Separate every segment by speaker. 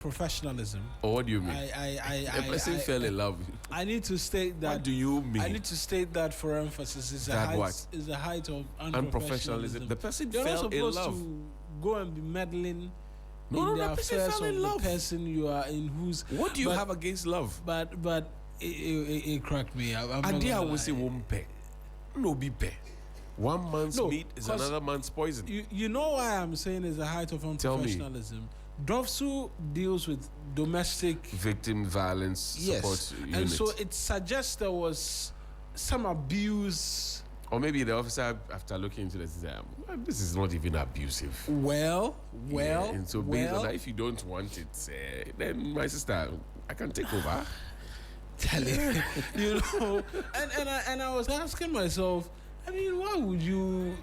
Speaker 1: professionalism.
Speaker 2: Or what do you mean?
Speaker 1: A
Speaker 2: person fell in love.
Speaker 1: I need to state that.
Speaker 2: What do you mean?
Speaker 1: I need to state that for emphasis. Is a height of unprofessionalism.
Speaker 2: The person
Speaker 1: You're
Speaker 2: fell
Speaker 1: not
Speaker 2: in
Speaker 1: supposed
Speaker 2: love.
Speaker 1: to go and be meddling
Speaker 2: No,
Speaker 1: in the affairs of the
Speaker 2: love.
Speaker 1: person you are in. Who's
Speaker 2: what do you have against love?
Speaker 1: But it cracked me.
Speaker 2: I will say one pay. No be pay. One man's meat is another man's poison.
Speaker 1: You know why I'm saying it's a height of unprofessionalism. Dovsu deals with domestic
Speaker 2: victim violence support unit.
Speaker 1: And so it suggests there was some abuse.
Speaker 2: Or maybe the officer, after looking into this, said, this is not even abusive.
Speaker 1: And
Speaker 2: so based on that, if you don't want it, then my sister, I can take over.
Speaker 1: Tell it, and I was asking myself, I mean, why would you,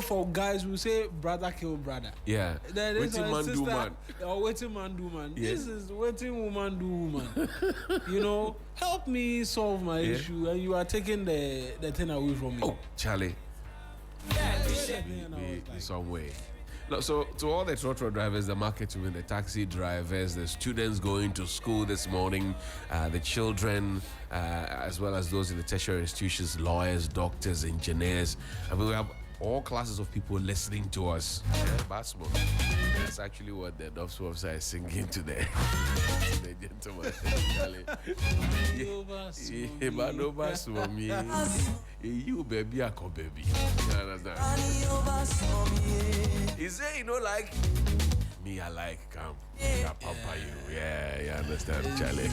Speaker 1: for guys who say brother kill brother?
Speaker 2: Yeah.
Speaker 1: Waiting man do man. Or waiting man do man. Yeah. This is waiting woman do woman. Help me solve my issue, and you are taking the thing away from me.
Speaker 2: Oh, Charlie. Some way. So to all the Trotro drivers, the market women, the taxi drivers, the students going to school this morning, the children, as well as those in the tertiary institutions, lawyers, doctors, engineers. I mean, we have all classes of people listening to us. Basketball. That's actually what the Dove officer is singing to the gentleman. You baby, I call baby. You understand? He say, like me, I like come. I pamper you. Yeah, you understand, Charlie.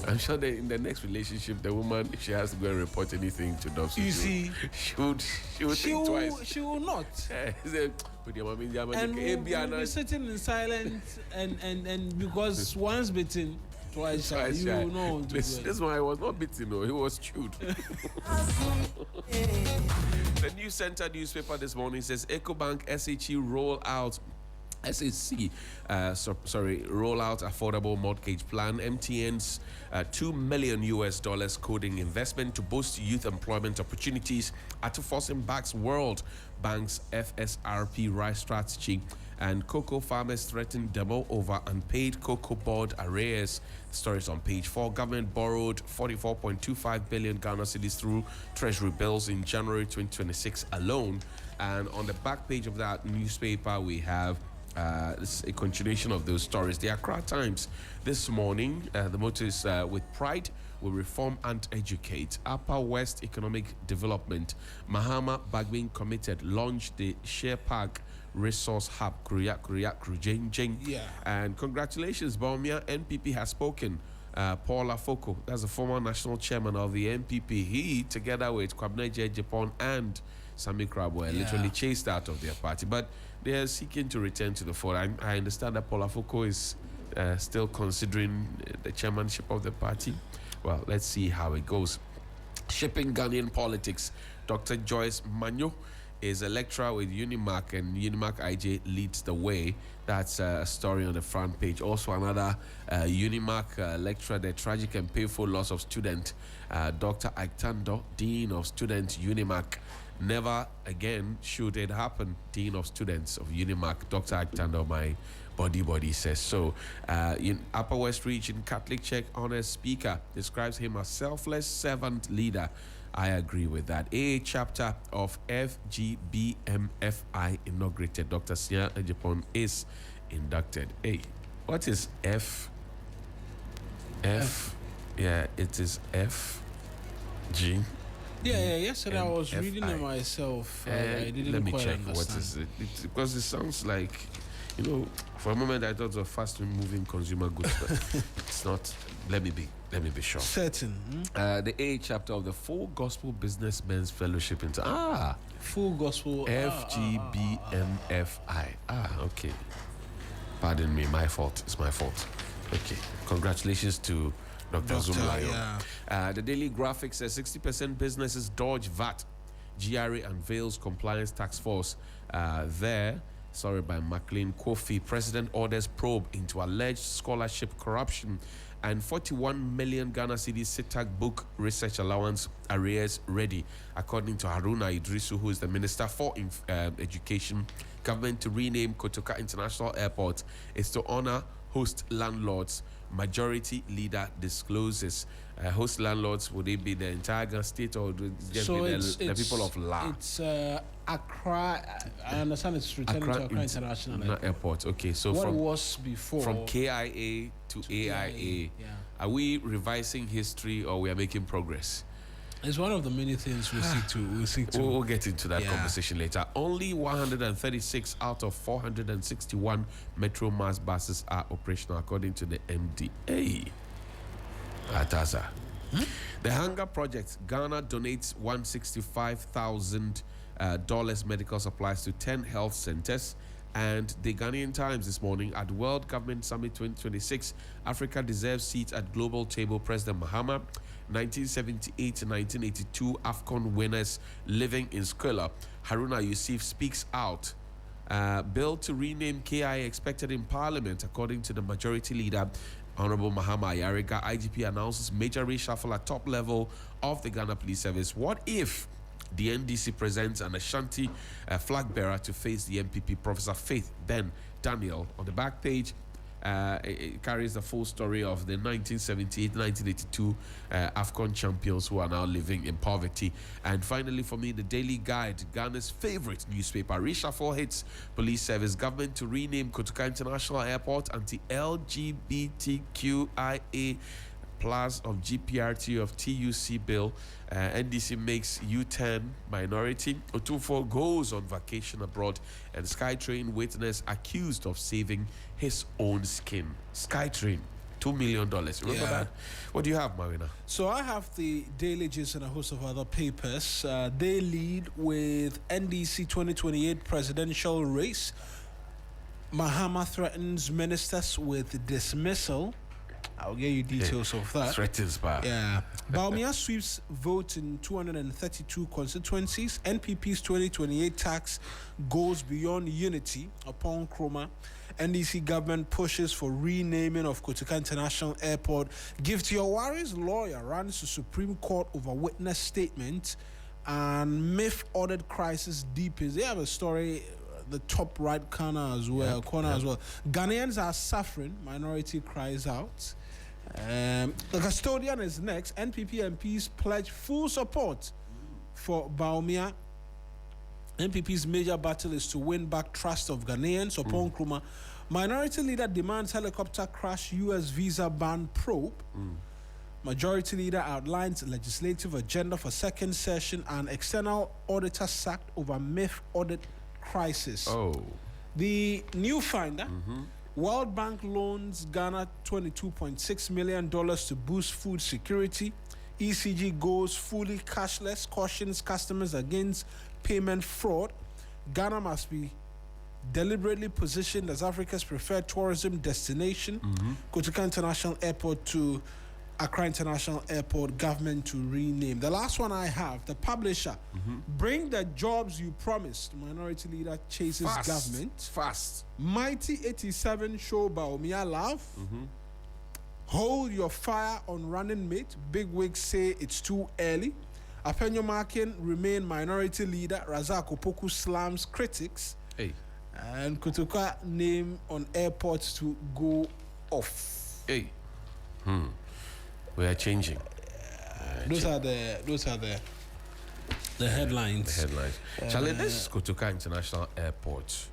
Speaker 2: I'm sure that in the next relationship, the woman, if she has to go and report anything to Dove,
Speaker 1: you see,
Speaker 2: she would think twice.
Speaker 1: She will not.
Speaker 2: Put your mom in the
Speaker 1: and we'll be sitting in silence and because once bitten, twice you will know.
Speaker 2: This one I was not bitten, though. He was chewed. The New Center newspaper this morning says EcoBank SHE roll out affordable mortgage plan. MTN's $2 million coding investment to boost youth employment opportunities are to forcing Back's World Bank's FSRP rice strategy, and cocoa farmers threaten demo over unpaid cocoa board arrears. The story is on page 4. Government borrowed 44.25 billion Ghana cedis through treasury bills in January 2026 alone. And on the back page of that newspaper, we have this is a continuation of those stories. The Accra Times this morning, the motto is with pride we reform and educate. Upper West Economic Development, Mahama Bagbin Committed, launched the Share Park Resource Hub, Krujeng.
Speaker 1: Yeah.
Speaker 2: And congratulations, Baumia. NPP has spoken. Paula Foko, that's the former national chairman of the NPP. He, together with Kwabena Japan and Sami Krab, were literally chased out of their party, but they are seeking to return to the fore. I understand that Paula Foko is still considering the chairmanship of the party. Well, let's see how it goes. Shipping Ghanaian politics. Dr. Joyce Manyo is a lecturer with Unimark, and Unimark IJ leads the way. That's a story on the front page. Also another Unimark lecturer, the tragic and painful loss of student Dr. Aiktando, Dean of Students Unimark. Never again should it happen. Dean of Students of Unimark, Dr. Aiktando, my body says so. In Upper West Region, Catholic Church Honors Speaker describes him as selfless servant leader. I agree with that. A chapter of FGBMFI inaugurated. Dr. Sia Ejipon is inducted. What is F? Yeah, it is FG.
Speaker 1: Yeah. Yesterday I was reading it myself. I didn't
Speaker 2: let me
Speaker 1: quite
Speaker 2: check
Speaker 1: understand.
Speaker 2: what is it. Because it sounds like, for a moment I thought it was fast moving consumer goods, but it's not. Let me be sure.
Speaker 1: Certain.
Speaker 2: The A chapter of the Full Gospel Businessmen's Fellowship into
Speaker 1: Full Gospel
Speaker 2: FGBMFI. Okay. Pardon me, my fault. It's my fault. Okay. Congratulations to Dr. Zumlayo. The Daily Graphic says 60% businesses dodge VAT. GRA unveils compliance task force. By McLean Kofi. President orders probe into alleged scholarship corruption. And 41 million Ghana cedis SITAC book research allowance arrears ready, according to Haruna Idrisu, who is the Minister for Education. Government to rename Kotoka International Airport is to honor host landlords. Majority leader discloses. Host landlords, would it be the entire state or would it just be the people of La?
Speaker 1: It's Accra. I understand it's returning to Accra International
Speaker 2: Airport. Okay, so
Speaker 1: what was before
Speaker 2: from KIA to AIA.
Speaker 1: Yeah.
Speaker 2: Are we revising history or we are making progress?
Speaker 1: It's one of the many things we seek to.
Speaker 2: We'll get into that conversation later. Only 136 out of 461 Metro Mass buses are operational, according to the MDA. Ataza. The Hunger Project, Ghana donates $165,000 medical supplies to 10 health centers. And the Ghanaian Times this morning, at World Government Summit 2026, Africa deserves seat at global table. President Mahama, 1978 to 1982 AFCON winners living in Squalor. Haruna Yusuf speaks out. Bill to rename KI expected in Parliament, according to the majority leader, Honorable Mahama Ayariga. IGP announces major reshuffle at top level of the Ghana Police Service. What if the NDC presents an Ashanti flag bearer to face the MPP? Professor Faith Ben Daniel. On the back page, it carries the full story of the 1978-1982 AFCON champions who are now living in poverty. And finally, for me, the Daily Guide, Ghana's favorite newspaper. Reshuffle hits police service. Government to rename Kotoka International Airport. Anti-LGBTQIA plus of GPRT of TUC bill. NDC makes U-turn minority. Otufo goes on vacation abroad. And Skytrain witness accused of saving his own skin. Skytrain, $2 million. Remember that? What do you have, Marina?
Speaker 1: So I have the Daily Gist and a host of other papers. They lead with NDC 2028 presidential race. Mahama threatens ministers with dismissal. I'll get you details of that.
Speaker 2: Threatens, but
Speaker 1: yeah. Baumia sweeps vote in 232 constituencies. NPP's 2028 tax goes beyond unity upon Chroma. NDC government pushes for renaming of Kotoka International Airport. Gift Your Worries lawyer runs to Supreme Court over witness statement. And myth audit crisis deepens. They have a story, the top right corner as well. Ghanaians are suffering. Minority cries out. The custodian is next. NPP MPs pledge full support for Baumia. NPP's major battle is to win back trust of Ghanaians upon Nkrumah. Minority leader demands helicopter crash US visa ban probe. Majority leader outlines legislative agenda for second session and external auditor sacked over myth audit crisis. The new finder, World Bank loans Ghana $22.6 million to boost food security. ECG goes fully cashless, cautions customers against payment fraud. Ghana must be deliberately positioned as Africa's preferred tourism destination. Kotoka International Airport to Accra International Airport, government to rename. The last one I have, the publisher. Bring the jobs you promised. Minority leader chases government.
Speaker 2: Fast.
Speaker 1: Mighty 87 show Baumia love. Hold your fire on running mate. Big wigs say it's too early. Apenyo Markin remain minority leader. Razak Opoku slams critics. And Kotoka name on airports to go off.
Speaker 2: We are changing.
Speaker 1: Those are the headlines.
Speaker 2: The headlines. Charlie, this is Kotoka International Airport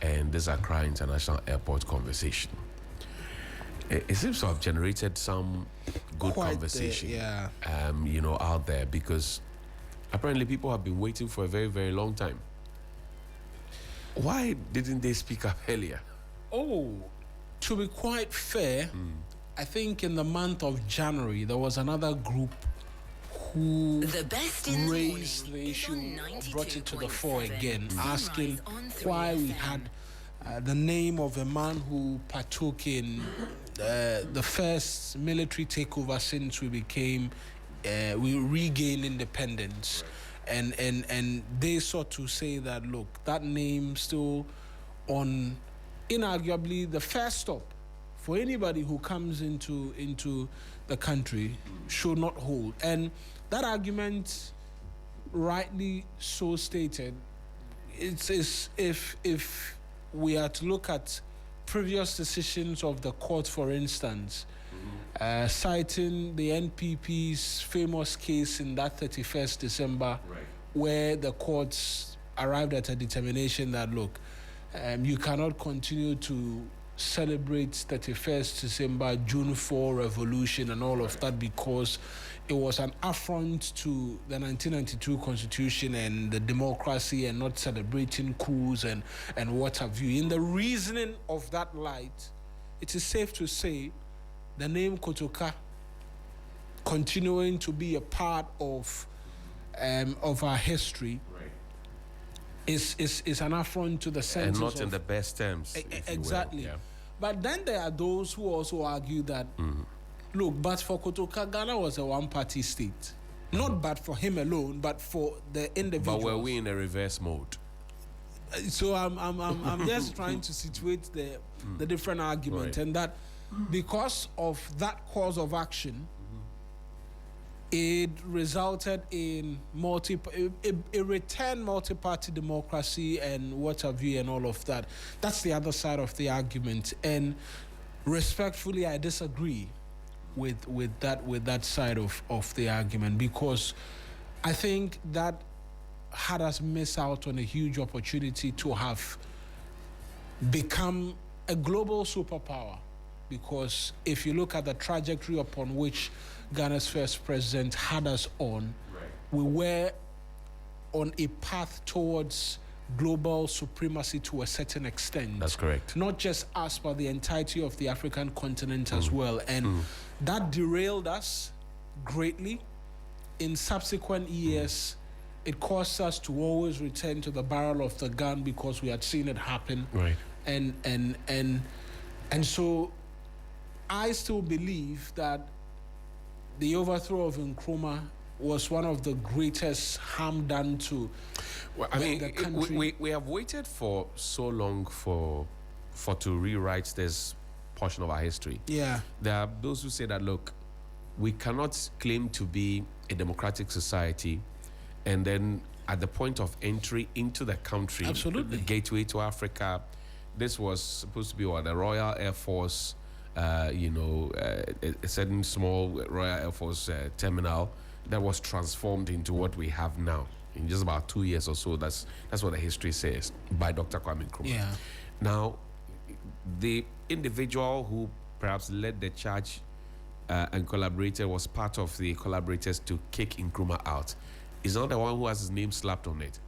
Speaker 2: and this Accra International Airport conversation. It seems to have generated some good conversation, out there, because apparently people have been waiting for a very, very long time. Why didn't they speak up earlier?
Speaker 1: To be quite fair, I think in the month of January, there was another group who raised the issue, brought it to the fore again, asking why we had the name of a man who partook in the first military takeover since we regained independence. And they sought to say that, look, that name still on inarguably the first stop for anybody who comes into the country should not hold. And that argument, rightly so stated, it's if we are to look at previous decisions of the court, for instance, citing the NPP's famous case in that 31st December, where the courts arrived at a determination that, look, you cannot continue to celebrate 31st December, June 4 revolution and all of that, because it was an affront to the 1992 Constitution and the democracy, and not celebrating coups and what have you. In the reasoning of that light, it is safe to say the name Kotoka continuing to be a part of our history is an affront to the sense,
Speaker 2: and not in the best terms.
Speaker 1: Exactly.
Speaker 2: Yeah.
Speaker 1: But then there are those who also argue that, look, but for Kotoka, Ghana was a one-party state. Not but for him alone, but for the individuals.
Speaker 2: But were we in a reverse mode?
Speaker 1: So I'm just trying to situate the different argument, and that because of that cause of action, it resulted in a returned multi-party democracy and what have you and all of that. That's the other side of the argument, and respectfully, I disagree with that side of the argument, because I think that had us miss out on a huge opportunity to have become a global superpower. Because if you look at the trajectory upon which Ghana's first president had us on, we were on a path towards global supremacy to a certain extent.
Speaker 2: That's correct.
Speaker 1: Not just us, but the entirety of the African continent as well. And that derailed us greatly. In subsequent years, it caused us to always return to the barrel of the gun because we had seen it happen.
Speaker 2: Right.
Speaker 1: And so I still believe that the overthrow of Nkrumah was one of the greatest harm done to the country.
Speaker 2: We have waited for so long for to rewrite this portion of our history.
Speaker 1: Yeah.
Speaker 2: There are those who say that, look, we cannot claim to be a democratic society and then at the point of entry into the country,
Speaker 1: absolutely,
Speaker 2: the gateway to Africa, this was supposed to be the Royal Air Force, a certain small Royal Air Force terminal that was transformed into what we have now in just about 2 years or so. That's what the history says by Dr. Kwame Nkrumah.
Speaker 1: Yeah.
Speaker 2: Now, the individual who perhaps led the charge and collaborated, was part of the collaborators to kick Nkrumah out, is not the one who has his name slapped on it.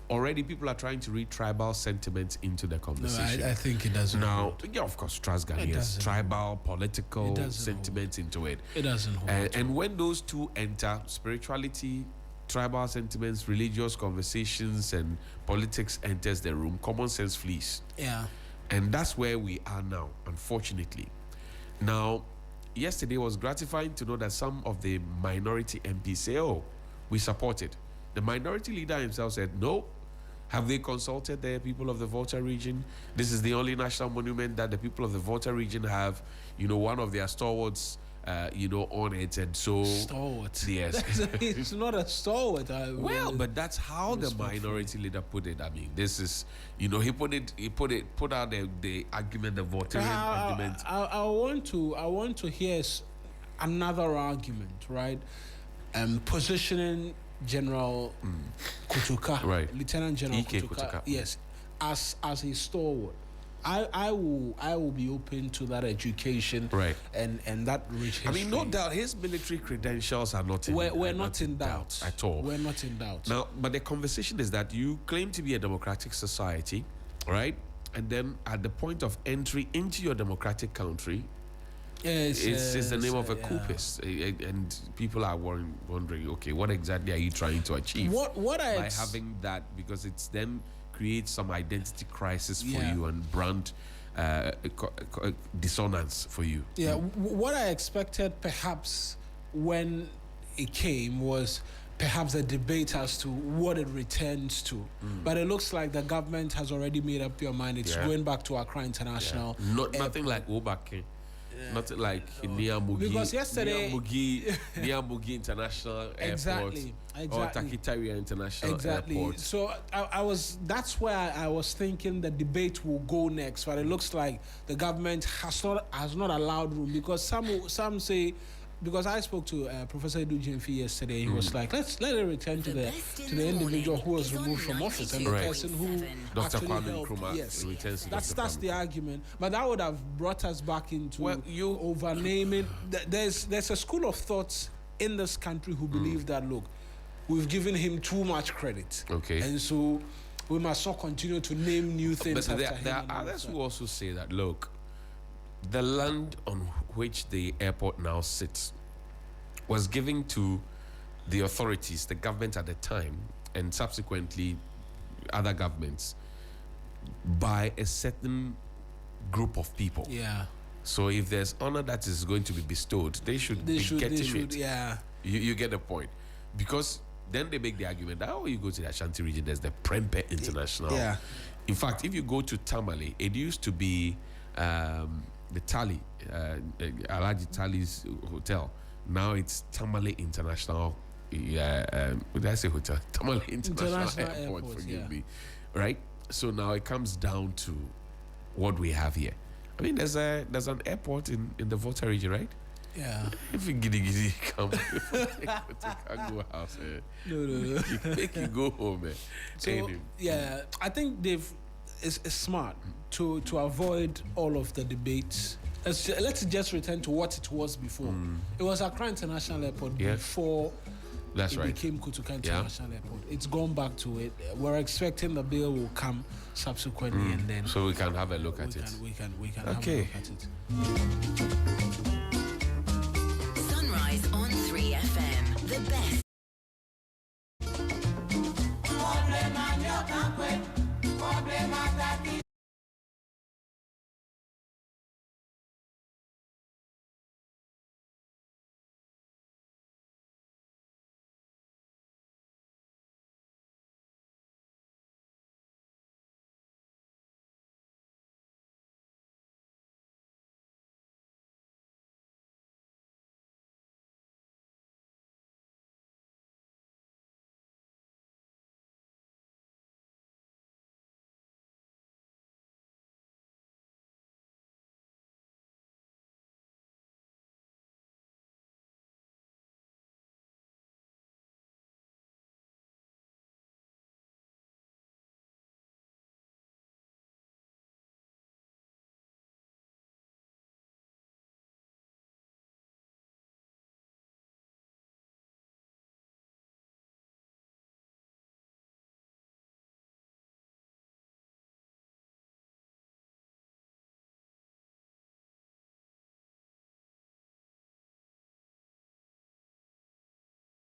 Speaker 2: Already people are trying to read tribal sentiments into the conversation.
Speaker 1: No, I think it doesn't
Speaker 2: hold. Yeah, of course, trust Ghanaians, tribal, political sentiments into it.
Speaker 1: It doesn't hold.
Speaker 2: And when those two enter, spirituality, tribal sentiments, religious conversations, and politics enters the room, common sense flees.
Speaker 1: Yeah.
Speaker 2: And that's where we are now, unfortunately. Now, yesterday was gratifying to know that some of the minority MPs say, oh, we support it. The minority leader himself said, no. Have they consulted the people of the Volta region? This is the only national monument that the people of the Volta region have, one of their stalwarts, on it. And so...
Speaker 1: Stalwart?
Speaker 2: Yes.
Speaker 1: It's not a stalwart.
Speaker 2: But that's how the minority leader put it. I mean, this is, he put out the argument, the Voltairean argument.
Speaker 1: I want to hear another argument, right? Positioning General Kutuka,
Speaker 2: right.
Speaker 1: Lieutenant General
Speaker 2: Kutuka,
Speaker 1: yes, as a stalwart. I will be open to that education,
Speaker 2: right,
Speaker 1: and that rich history.
Speaker 2: I mean, no doubt his military credentials are not in
Speaker 1: we're not in doubt
Speaker 2: at all.
Speaker 1: We're not in doubt.
Speaker 2: Now, but the conversation is that you claim to be a democratic society, right? And then at the point of entry into your democratic country, it's the name of a coupist, and people are wondering, okay, what exactly are you trying to achieve? By having that, because it's then creates some identity crisis for you and brand dissonance for you.
Speaker 1: Yeah, what I expected perhaps when it came was perhaps a debate as to what it returns to. But it looks like the government has already made up your mind. It's going back to Accra International.
Speaker 2: Nothing like Obake. Not like near Mugi.
Speaker 1: Because yesterday-
Speaker 2: near Mugi International
Speaker 1: Exactly,
Speaker 2: Airport. Or Takitaria International Airport.
Speaker 1: So I was. That's where I was thinking the debate will go next, but it looks like the government has not allowed room, because some say. Because I spoke to Professor Edu Jimfi yesterday, he was like, let it return to the individual who was removed from office, and the person who
Speaker 2: Dr.
Speaker 1: actually
Speaker 2: Kwame
Speaker 1: helped.
Speaker 2: Nkrumah
Speaker 1: Yes,
Speaker 2: returns to
Speaker 1: that's
Speaker 2: Dr. Kwame
Speaker 1: the argument. But that would have brought us back into overnaming. There's a school of thoughts in this country who believe that, look, we've given him too much credit.
Speaker 2: Okay.
Speaker 1: And so we must not continue to name new things.
Speaker 2: But there are others who also say that, look, the land on which the airport now sits was given to the authorities, the government at the time, and subsequently other governments, by a certain group of people.
Speaker 1: Yeah.
Speaker 2: So if there's honor that is going to be bestowed, they should be getting it.
Speaker 1: Yeah.
Speaker 2: You get the point. Because then they make the argument that, you go to the Ashanti region, there's the Prempeh International.
Speaker 1: Yeah.
Speaker 2: In fact, if you go to Tamale, it used to be the Tali, Alaji Tali's hotel. Now it's Tamale International. Did I say hotel? Tamale International Airport. Forgive me. Right. So now it comes down to what we have here. I mean, there's an airport in the Volta region, right?
Speaker 1: Yeah.
Speaker 2: If you giddy come to Kango house,
Speaker 1: No.
Speaker 2: make you go home.
Speaker 1: So yeah, I think it's smart to avoid all of the debates. Let's just return to what it was before. It was Accra International Airport before it became Kutuka International Airport. It's gone back to it. We're expecting the bill will come subsequently, and then
Speaker 2: so we can have a look at it.
Speaker 1: We can have a look at it.
Speaker 3: Sunrise on 3FM, the best.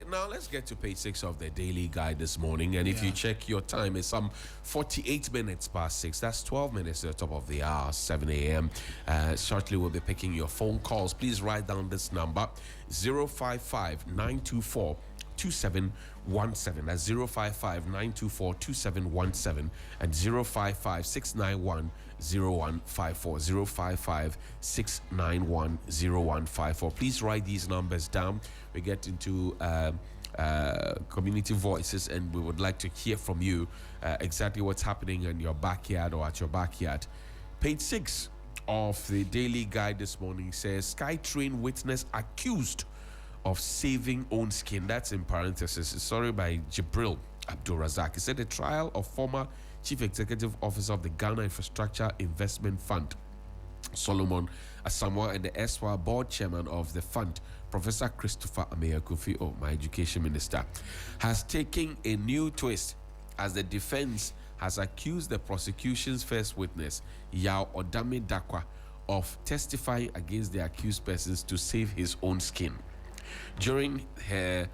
Speaker 2: Now let's get to page 6 of the daily guide this morning, and if you check your time, it's some 48 minutes past 6. That's 12 minutes to the top of the hour, 7 a.m. Shortly we'll be picking your phone calls. Please write down this number, 055-924-2717. That's 055-924-2717 and 055-691-0154. 055-691-0154. Please write these numbers down. We get into community voices, and we would like to hear from you exactly what's happening in your backyard or at your backyard. Page 6 of the daily guide this morning says Skytrain witness accused of saving own skin. That's in parenthesis. Sorry, by Jibril Abdul Razak. He said the trial of former Chief Executive Officer of the Ghana Infrastructure Investment Fund, Solomon Asamoah, and the erstwhile board chairman of the fund, Professor Christopher Ameya Kofi, my education minister, has taken a new twist as the defense has accused the prosecution's first witness, Yao Odame Dakwa, of testifying against the accused persons to save his own skin. During her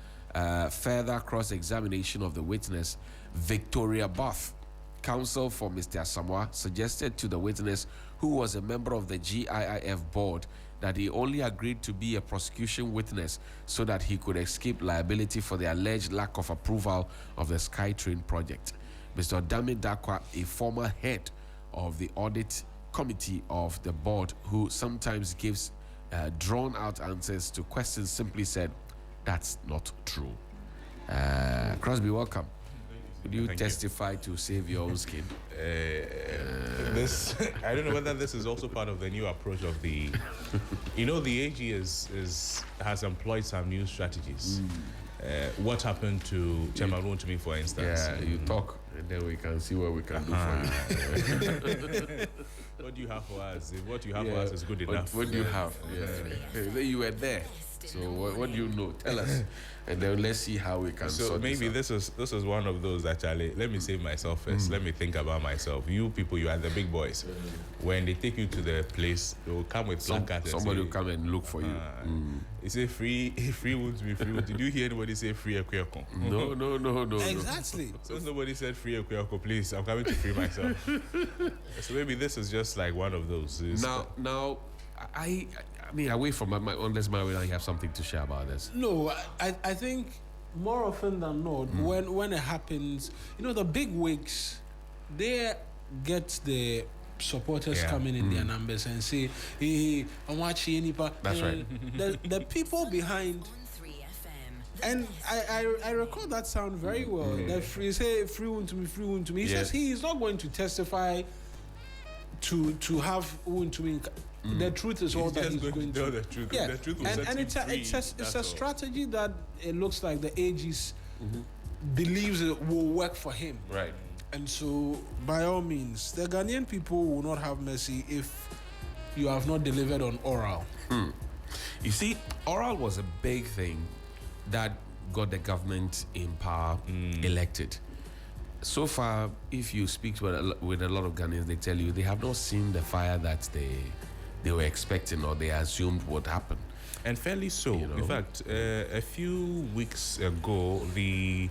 Speaker 2: further cross-examination of the witness, Victoria Buff, counsel for Mr. Asamoah, suggested to the witness, who was a member of the GIIF board, that he only agreed to be a prosecution witness so that he could escape liability for the alleged lack of approval of the Skytrain project. Mr. Odame Dakwa, a former head of the audit committee of the board, who sometimes gives drawn out answers to questions simply said, that's not true. Crosby, welcome. Would you testify to save your own skin?
Speaker 4: This I don't know whether this is also part of the new approach of the, the AG has employed some new strategies. What happened to Chairman Wontumi, for instance?
Speaker 2: Yeah, you talk, and then we can see what we can do for you.
Speaker 4: What do you have for us? If what you have for us is good enough.
Speaker 2: What do you have? Then you were there. So what do you know? Tell us, and then let's see how we can.
Speaker 4: So maybe this is one of those actually. Let me save myself first. Let me think about myself. You people, you are the big boys. When they take you to the place, they will come with placards.
Speaker 2: Somebody will come and look for you.
Speaker 4: They say free would be free. Did you hear anybody say free Ekweko?
Speaker 2: No.
Speaker 1: Exactly.
Speaker 4: So nobody said free Ekweko, please. I'm coming to free myself. So maybe this is just like one of those.
Speaker 2: Now, I mean, away from unless Mario, you have something to share about this.
Speaker 1: No, I think more often than not, when it happens, the big wigs, they get the supporters coming in their numbers and say, hey, I'm watching.
Speaker 2: That's right.
Speaker 1: The people behind. And I recall that sound very well. That free Wontumi. He says he is not going to testify to have Wontumi. The truth is all that he's going to
Speaker 4: tell the truth.
Speaker 1: Yeah,
Speaker 4: the truth will
Speaker 1: and it's a strategy that it looks like the AGs believes it will work for him.
Speaker 2: Right.
Speaker 1: And so, by all means, the Ghanaian people will not have mercy if you have not delivered on oral.
Speaker 2: You see, oral was a big thing that got the government in power elected. So far, if you speak with a lot of Ghanaians, they tell you they have not seen the fire that they were expecting or they assumed would happen.
Speaker 4: And fairly so. In fact, a few weeks ago, the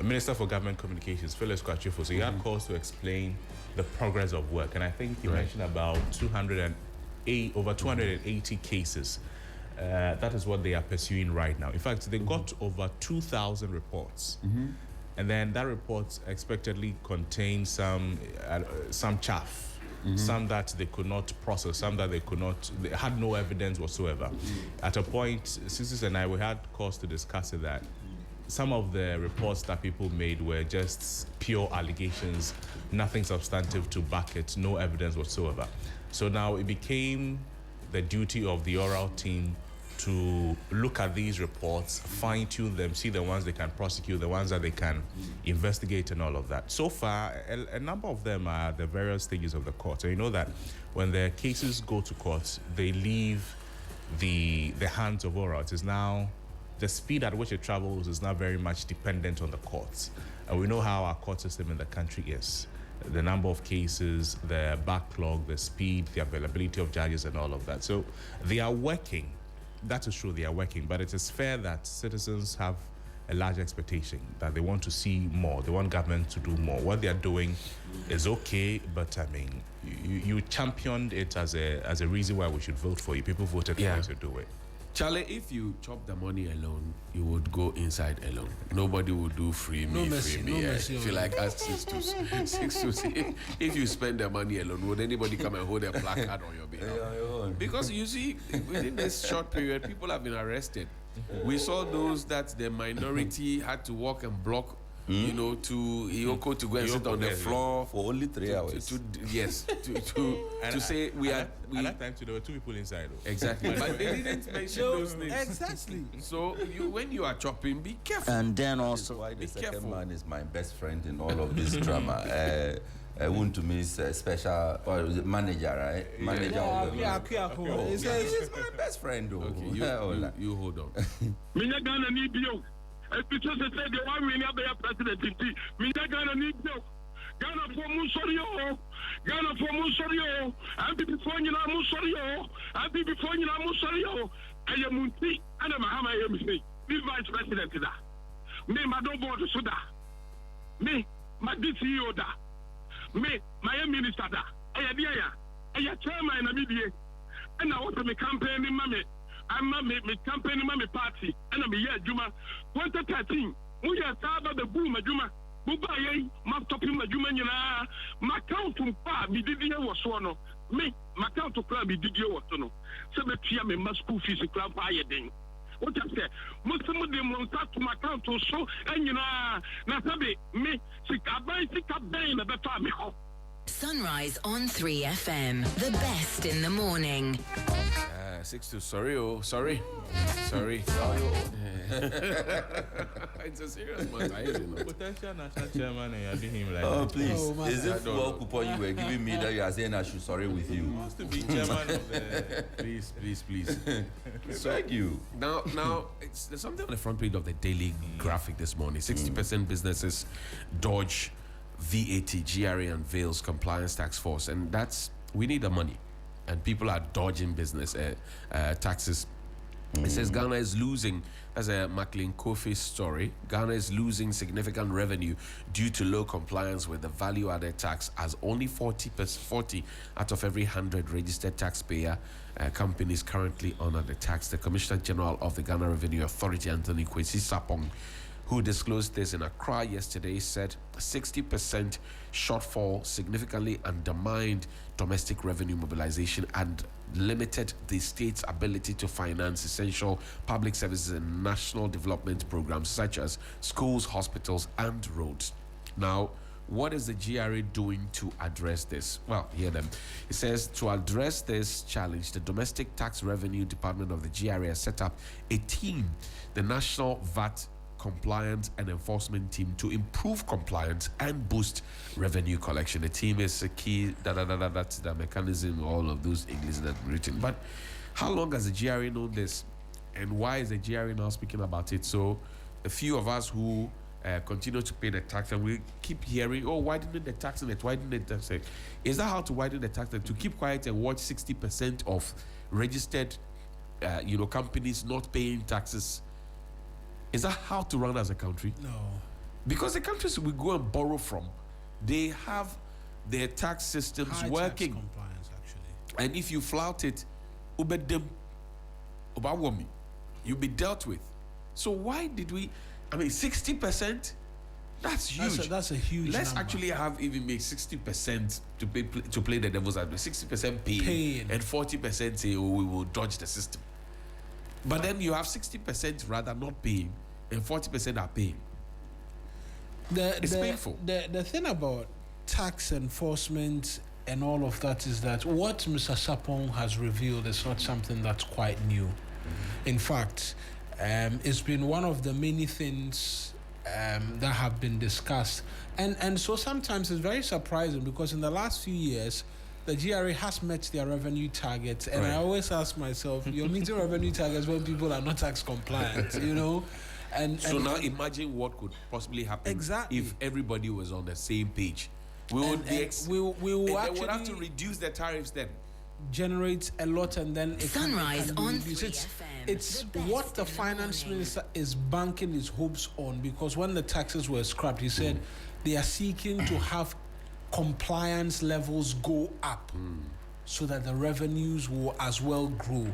Speaker 4: Minister for Government Communications, Phyllis Kwachifo, so he had calls to explain the progress of work. And I think he mentioned about over 280 cases. That is what they are pursuing right now. In fact, they got over 2,000 reports. And then that report expectedly contains some chaff. Some that they could not process, some that they had no evidence whatsoever. At a point, Sisters and I, we had cause to discuss it that some of the reports that people made were just pure allegations, nothing substantive to back it, no evidence whatsoever. So now it became the duty of the oral team to look at these reports, fine-tune them, see the ones they can prosecute, the ones that they can investigate and all of that. So far, a number of them are at the various stages of the court. So you know that when the cases go to court, they leave the hands of oral. It is now, the speed at which it travels is now very much dependent on the courts. And we know how our court system in the country is. The number of cases, the backlog, the speed, the availability of judges and all of that. So they are working. That is true, they are working, but it is fair that citizens have a large expectation that they want to see more. They want government to do more. What they are doing is okay, but I mean, you championed it as a reason why we should vote for you. People voted for you to do it.
Speaker 2: Charlie, if you chop the money alone, you would go inside alone. Nobody would do free me. If you like ask 6 to 6. If you spend the money alone, would anybody come and hold a placard on your behalf? Because you see, within this short period, people have been arrested. We saw those that the minority had to walk and block, to Ioko to go and sit on the floor
Speaker 5: for only 3 hours.
Speaker 2: To say we are.
Speaker 4: At that time, there were 2 people inside.
Speaker 2: Exactly, but they didn't mention those names.
Speaker 1: Exactly.
Speaker 2: So when you are chopping, be careful.
Speaker 5: And then also, why the second man is my best friend in all of this drama. Wontumi is special manager, right? Manager of the he's my best friend, though.
Speaker 2: Okay, you hold on.
Speaker 6: Because they said they want me to be a president. Me Ghana need you. Ghana for Musorio. Ghana for Musorio. And before you know Musorio. And before you know Musorio. I am Munti and I'm a MC. Be vice president to that. Me, my don't board to that. Me, my DCO da. Me, my minister da. I am chairman in the media. And I want to make campaign in Mammy. I'm a campaign in my party, and I'm a year Juma 2013. We are the boom, Juma. Bubaye, my topping my Juma, my count from far, we did hear was one. me my account to club did you what no so me tia me my school fees club higher thing what I say most of them won't start to my account to so and you know na sabe me sika buy na better me ho.
Speaker 3: Sunrise on 3 FM, the best in the morning.
Speaker 2: 6-2. Sorry. It's a serious matter, isn't it?
Speaker 4: Potential national chairman and you're doing him like
Speaker 5: Oh,
Speaker 4: that.
Speaker 5: please. Is it full coupon you were giving me that you are saying I should sorry with you?
Speaker 4: Wants to be chairman of the...
Speaker 2: Please.
Speaker 5: Thank you.
Speaker 2: Now, there's something on the front page of the Daily Graphic this morning. 60% businesses dodge VAT, GRA unveils compliance tax force, and we need the money, and people are dodging business taxes. It says Ghana is losing, as a Maclean Kofi story, Ghana is losing significant revenue due to low compliance with the value-added tax, as only 40 out of every 100 registered taxpayer companies currently honor the tax. The Commissioner General of the Ghana Revenue Authority, Anthony Kwesi Sapong, who disclosed this in Accra yesterday, said 60% shortfall significantly undermined domestic revenue mobilization and limited the state's ability to finance essential public services and national development programs such as schools, hospitals, and roads. Now, what is the GRA doing to address this? Well, hear them. It says, to address this challenge, the Domestic Tax Revenue Department of the GRA has set up a team, the National VAT Compliance and Enforcement Team, to improve compliance and boost revenue collection. The team is a key, that's the mechanism, all of those English that written. But how long has the GRA known this? And why is the GRA now speaking about it? So a few of us who continue to pay the tax, and we keep hearing, oh, why didn't the tax in it? Why didn't it say? Is that how to widen the tax? To keep quiet and watch 60% of registered companies not paying taxes? Is that how to run as a country?
Speaker 1: No.
Speaker 2: Because the countries we go and borrow from, they have their tax systems
Speaker 1: High
Speaker 2: working.
Speaker 1: Tax compliance, actually.
Speaker 2: And if you flout it, you'll be dealt with. So why did we? 60%? That's huge.
Speaker 1: That's a huge
Speaker 2: Let's
Speaker 1: number.
Speaker 2: actually have even make 60% to play the devil's advocate. 60% paying and 40% say, oh, we will dodge the system. But then you have 60% rather not paying and 40% are paying. It's painful.
Speaker 1: The thing about tax enforcement and all of that is that what Mr. Sapong has revealed is not something that's quite new. In fact, it's been one of the many things that have been discussed. And so sometimes it's very surprising because in the last few years, the GRA has met their revenue targets, and I always ask myself, you're meeting revenue targets when people are not tax compliant, And
Speaker 2: so now imagine what could possibly happen if everybody was on the same page. We would have to reduce the tariffs then.
Speaker 1: Generate a lot, and then it
Speaker 3: Sunrise
Speaker 1: can
Speaker 3: on
Speaker 1: reduce.
Speaker 3: 3 FM.
Speaker 1: It's
Speaker 3: The best
Speaker 1: what the
Speaker 3: in the
Speaker 1: finance
Speaker 3: morning.
Speaker 1: minister is banking his hopes on, because when the taxes were scrapped, he said they are seeking to have compliance levels go up so that the revenues will as well grow.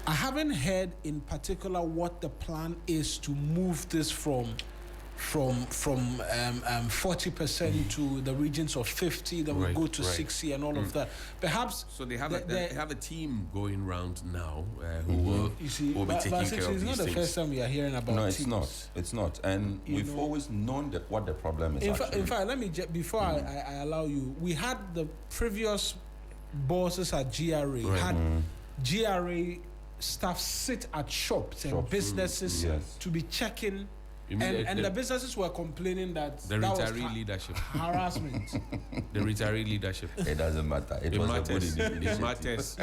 Speaker 1: I haven't heard in particular what the plan is to move this from 40% to the regions of 50, then we'll go to 60 and all of that. Perhaps
Speaker 2: so they have a team going round now who will be taking care of
Speaker 1: it's
Speaker 2: these
Speaker 1: not the
Speaker 2: things.
Speaker 1: first time we are hearing about
Speaker 5: No, it's
Speaker 1: teams.
Speaker 5: not. It's not. And we've always known what the problem is.
Speaker 1: In fact, let me before I allow you, we had the previous bosses at GRA had GRA staff sit at shops and businesses to be checking. And the businesses were complaining that
Speaker 2: the
Speaker 1: that was
Speaker 2: retiree leadership.
Speaker 1: harassment.
Speaker 2: The retiree leadership.
Speaker 5: It doesn't matter. It was
Speaker 2: matters.
Speaker 5: a good
Speaker 2: It
Speaker 5: initiative.
Speaker 2: matters.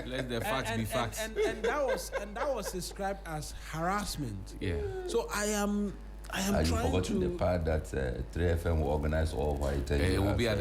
Speaker 2: Let the facts be facts.
Speaker 1: And that was described as harassment.
Speaker 2: Yeah.
Speaker 1: So I am
Speaker 5: Have you
Speaker 1: trying
Speaker 5: forgotten the
Speaker 1: to.
Speaker 5: part that 3FM will organize all white?
Speaker 2: They will be at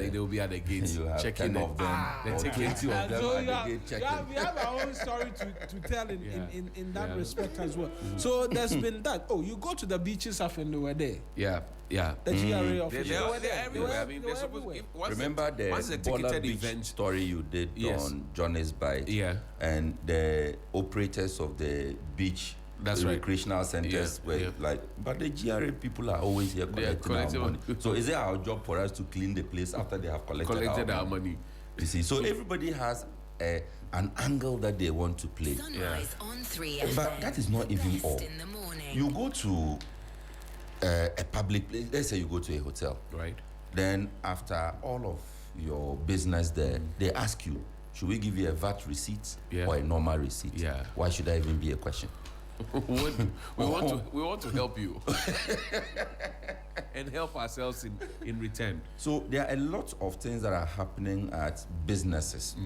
Speaker 2: the gates
Speaker 5: You have
Speaker 2: checking
Speaker 5: 10 of them.
Speaker 2: the
Speaker 5: or
Speaker 2: tickets.
Speaker 5: 20 of them
Speaker 1: So
Speaker 5: at the gate checking.
Speaker 1: we have our own story to tell in that
Speaker 2: Yeah.
Speaker 1: respect as well. So there's been that. Oh, you go to the beaches after they were there.
Speaker 2: Yeah.
Speaker 1: The GRA
Speaker 2: They're
Speaker 1: officials.
Speaker 2: everywhere. I mean,
Speaker 1: They
Speaker 2: they're
Speaker 1: were
Speaker 2: supposed.
Speaker 1: everywhere.
Speaker 5: Remember the
Speaker 2: once a
Speaker 5: Bola
Speaker 2: ticketed
Speaker 5: Beach
Speaker 2: event.
Speaker 5: story you did
Speaker 2: Yes.
Speaker 5: on Johnny's Bite?
Speaker 2: Yeah.
Speaker 5: And the operators of the beach
Speaker 2: That's right.
Speaker 5: recreational centers were like, but the GRA people are always here collecting our money. So is it our job for us to clean the place after they have collected
Speaker 2: Collected
Speaker 5: our
Speaker 2: our money.
Speaker 5: You see, so everybody has an angle that they want to play.
Speaker 3: Sunrise on 3FM.
Speaker 5: But that is not even
Speaker 3: Best
Speaker 5: all.
Speaker 3: in the morning.
Speaker 5: You go to a public place, let's say you go to a hotel.
Speaker 2: Right.
Speaker 5: Then after all of your business there, they ask you, should we give you a VAT receipt or a normal receipt?
Speaker 2: Yeah.
Speaker 5: Why should that even be a question?
Speaker 2: we want to help you and help ourselves in return.
Speaker 5: So there are a lot of things that are happening at businesses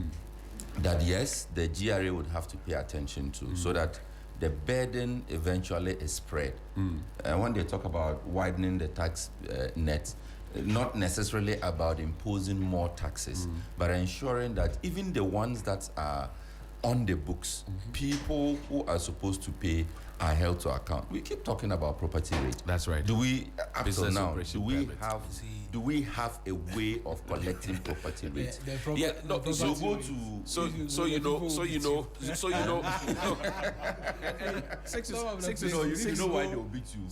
Speaker 5: that yes, the GRA would have to pay attention to so that the burden eventually is spread. And when they talk about widening the tax net, not necessarily about imposing more taxes, but ensuring that even the ones that are on the books, people who are supposed to pay are held to account. We keep talking about property rate.
Speaker 2: That's right.
Speaker 5: Do we, up till
Speaker 2: Business
Speaker 5: now,
Speaker 2: operation permit.
Speaker 5: do we have a way of collecting property rate?
Speaker 2: So go to so you know 6 is
Speaker 5: You know why they'll beat you.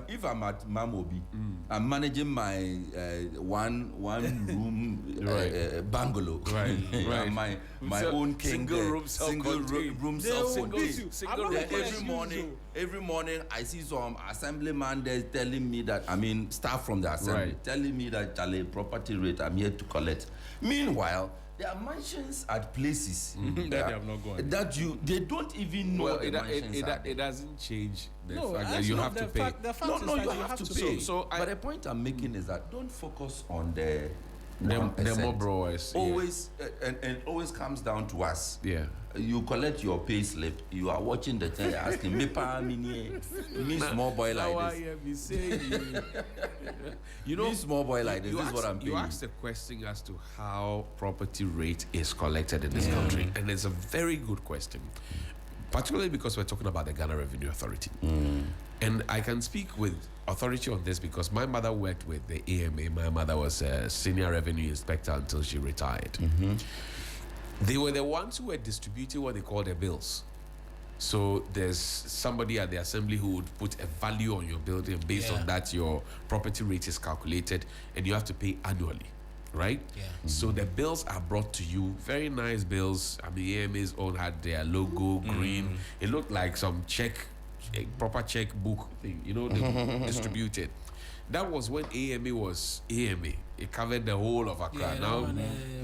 Speaker 5: If I'm at Mamobi, I'm managing my one room bungalow,
Speaker 2: Right.
Speaker 5: my own king,
Speaker 2: single room
Speaker 5: self-contained.
Speaker 2: single room.
Speaker 5: Every morning I see some assemblyman there telling me that, staff from the assembly telling me that Charlie, property rate I'm here to collect. Meanwhile, there are mansions at places
Speaker 4: that they have not gone.
Speaker 5: They don't even know the mansions are there.
Speaker 2: It doesn't change the fact that you have to pay.
Speaker 5: You have to pay. But the point I'm making is that don't focus on the 1%.
Speaker 2: more brewers.
Speaker 5: Always and always comes down to us.
Speaker 2: Yeah.
Speaker 5: You collect your pay slip. You are watching the thing. Asking me small boy like this. Me small boy like this. This is what I'm paying.
Speaker 2: You asked a question as to how property rate is collected in this country, and it's a very good question, particularly because we're talking about the Ghana Revenue Authority. And I can speak with authority on this because my mother worked with the AMA. My mother was a senior revenue inspector until she retired. They were the ones who were distributing what they call the bills. So there's somebody at the assembly who would put a value on your building. Based on that, your property rate is calculated and you have to pay annually, right? So the bills are brought to you, very nice bills. AMA's own had their logo, green. It looked like some a proper checkbook thing, they distributed. That was when AMA was AMA. It covered the whole of Accra. Now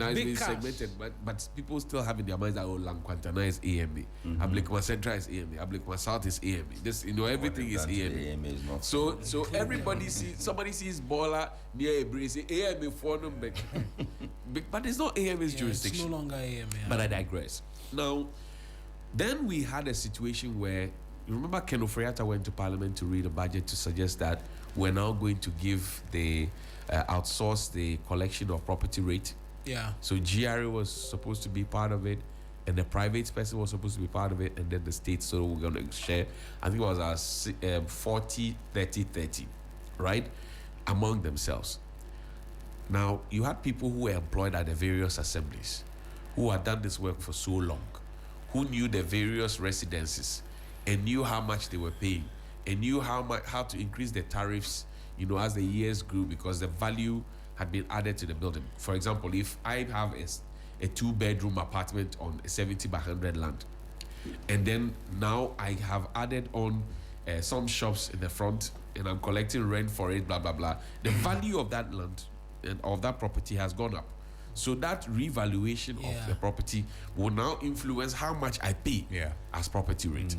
Speaker 2: it's been segmented, but people still have in their minds that Lankwantana is AMA, Ablekuma Central is AMA, Ablekuma South is AMA. This, everything is AMA. So everybody somebody sees Bola near a breeze, say AMA for them, but it's not AMA's jurisdiction.
Speaker 1: It's no longer AMA.
Speaker 2: But I digress. Now, then we had a situation where, you remember Ken Ofriata went to Parliament to read a budget to suggest that we're now going to give outsource the collection of property rate.
Speaker 1: Yeah.
Speaker 2: So GRA was supposed to be part of it, and the private person was supposed to be part of it, and then the state. So we're going to share. I think it was 40, 30, 30, right, among themselves. Now you had people who were employed at the various assemblies, who had done this work for so long, who knew the various residences, and knew how much they were paying, and knew how to increase the tariffs, as the years grew, because the value had been added to the building. For example, if I have a 2-bedroom apartment on a 70 by 100 land, and then now I have added on some shops in the front, and I'm collecting rent for it, blah, blah, blah, the value of that land and of that property has gone up. So that revaluation of the property will now influence how much I pay as property rate.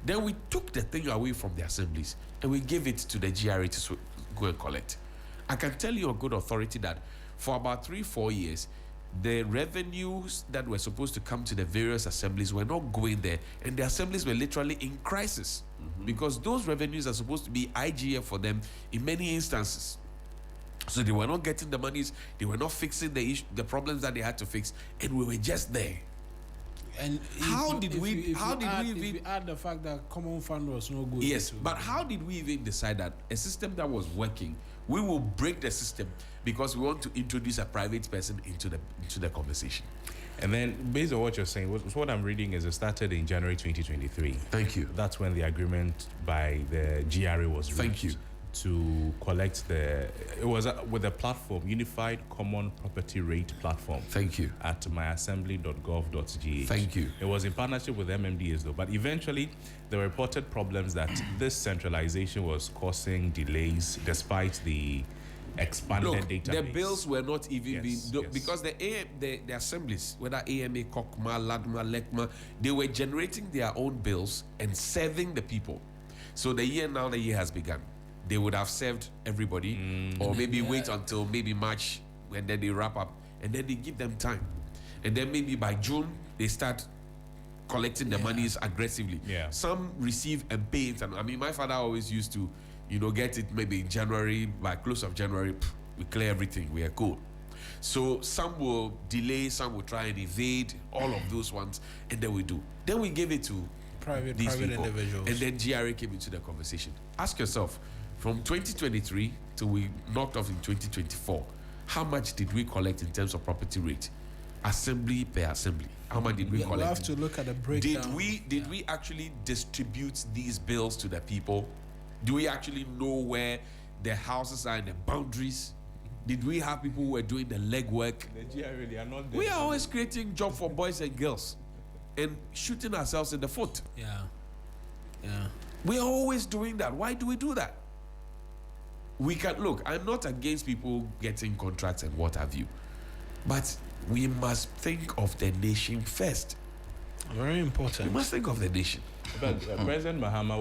Speaker 2: Then we took the thing away from the assemblies and we gave it to the GRA to go and collect. I can tell you on good authority that for about 3-4 years, the revenues that were supposed to come to the various assemblies were not going there, and the assemblies were literally in crisis because those revenues are supposed to be IGF for them in many instances. So they were not getting the monies, they were not fixing the problems that they had to fix, and we were just there.
Speaker 1: And if we add the fact that common fund was no good.
Speaker 2: Yes, but how did we even decide that a system that was working, we will break the system because we want to introduce a private person into the conversation?
Speaker 4: And then, based on what you're saying, what I'm reading is it started in January 2023.
Speaker 2: Thank you.
Speaker 4: That's when the agreement by the GRA was reached.
Speaker 2: Thank you.
Speaker 4: to collect it was with the platform, Unified Common Property Rate Platform.
Speaker 2: Thank you.
Speaker 4: At myassembly.gov.gh.
Speaker 2: Thank you.
Speaker 4: It was in partnership with MMDAs though, but eventually there were reported problems that this centralization was causing delays despite the expanded database.
Speaker 2: The bills were not even
Speaker 4: Yes,
Speaker 2: being
Speaker 4: yes.
Speaker 2: because the assemblies, whether AMA, Kokma, Ladma, Lekma, they were generating their own bills and serving the people. So the year has begun. They would have served everybody, or maybe wait until maybe March when then they wrap up, and then they give them time, and then maybe by June they start collecting the monies aggressively.
Speaker 4: Yeah.
Speaker 2: Some receive and pay it, and I mean my father always used to, get it maybe in January, by close of January, we clear everything, we are cool. So some will delay, some will try and evade, all of those ones, and then we do. Then we give it to
Speaker 1: Private
Speaker 2: these people,
Speaker 1: individuals.
Speaker 2: and then GRA came into the conversation. Ask yourself, from 2023 till we knocked off in 2024, how much did we collect in terms of property rate, assembly per assembly? How much did we collect?
Speaker 1: We have to look at the breakdown.
Speaker 2: Did we actually distribute these bills to the people? Do we actually know where the houses are and the boundaries? Did we have people who were doing the legwork?
Speaker 4: The GRA, they are not there.
Speaker 2: We are always creating job for boys and girls and shooting ourselves in the foot.
Speaker 1: Yeah.
Speaker 2: We are always doing that. Why do we do that? We can look. I'm not against people getting contracts and what have you, but we must think of the nation first.
Speaker 1: Very
Speaker 2: We
Speaker 1: important.
Speaker 2: must think of the nation.
Speaker 4: But President Mahama,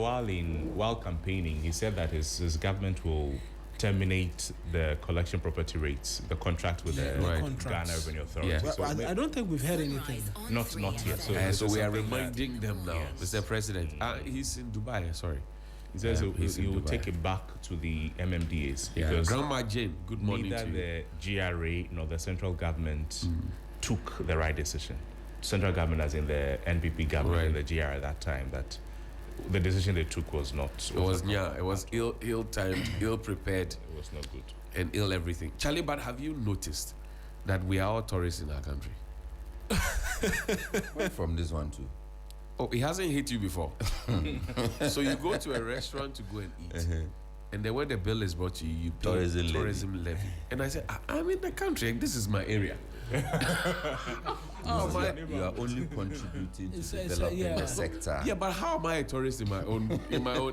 Speaker 4: while campaigning, he said that his government will terminate the collection property rates, the contract with the
Speaker 2: Right.
Speaker 4: Ghana Revenue Authority.
Speaker 2: Yeah.
Speaker 1: Well,
Speaker 4: So
Speaker 1: I don't think we've heard anything.
Speaker 4: not yet. So,
Speaker 2: So we are
Speaker 4: something
Speaker 2: reminding them now,
Speaker 4: Yes.
Speaker 2: Mr. President. He's in Dubai. Sorry.
Speaker 4: He says
Speaker 2: He's
Speaker 4: he
Speaker 2: in
Speaker 4: will
Speaker 2: Dubai.
Speaker 4: take it back to the MMDAs
Speaker 2: Yeah.
Speaker 4: because
Speaker 2: Grandma Jane. Good morning
Speaker 4: neither
Speaker 2: to you.
Speaker 4: the GRA nor the central government took the right decision. Central government, as in the NPP government and the GRA at that time, that the decision they took was not.
Speaker 2: It was ill-timed, ill-prepared,
Speaker 4: It was not good.
Speaker 2: and ill everything. Charlie, but have you noticed that we are all tourists in our country?
Speaker 5: From this one too.
Speaker 2: Oh, it hasn't hit you before. So you go to a restaurant to go and eat, and then when the bill is brought to you, you pay
Speaker 5: Tourism
Speaker 2: levy. And I said, I'm in the country, and this is my area.
Speaker 5: You are only contributing to developing the sector.
Speaker 2: Yeah, but how am I a tourist in my own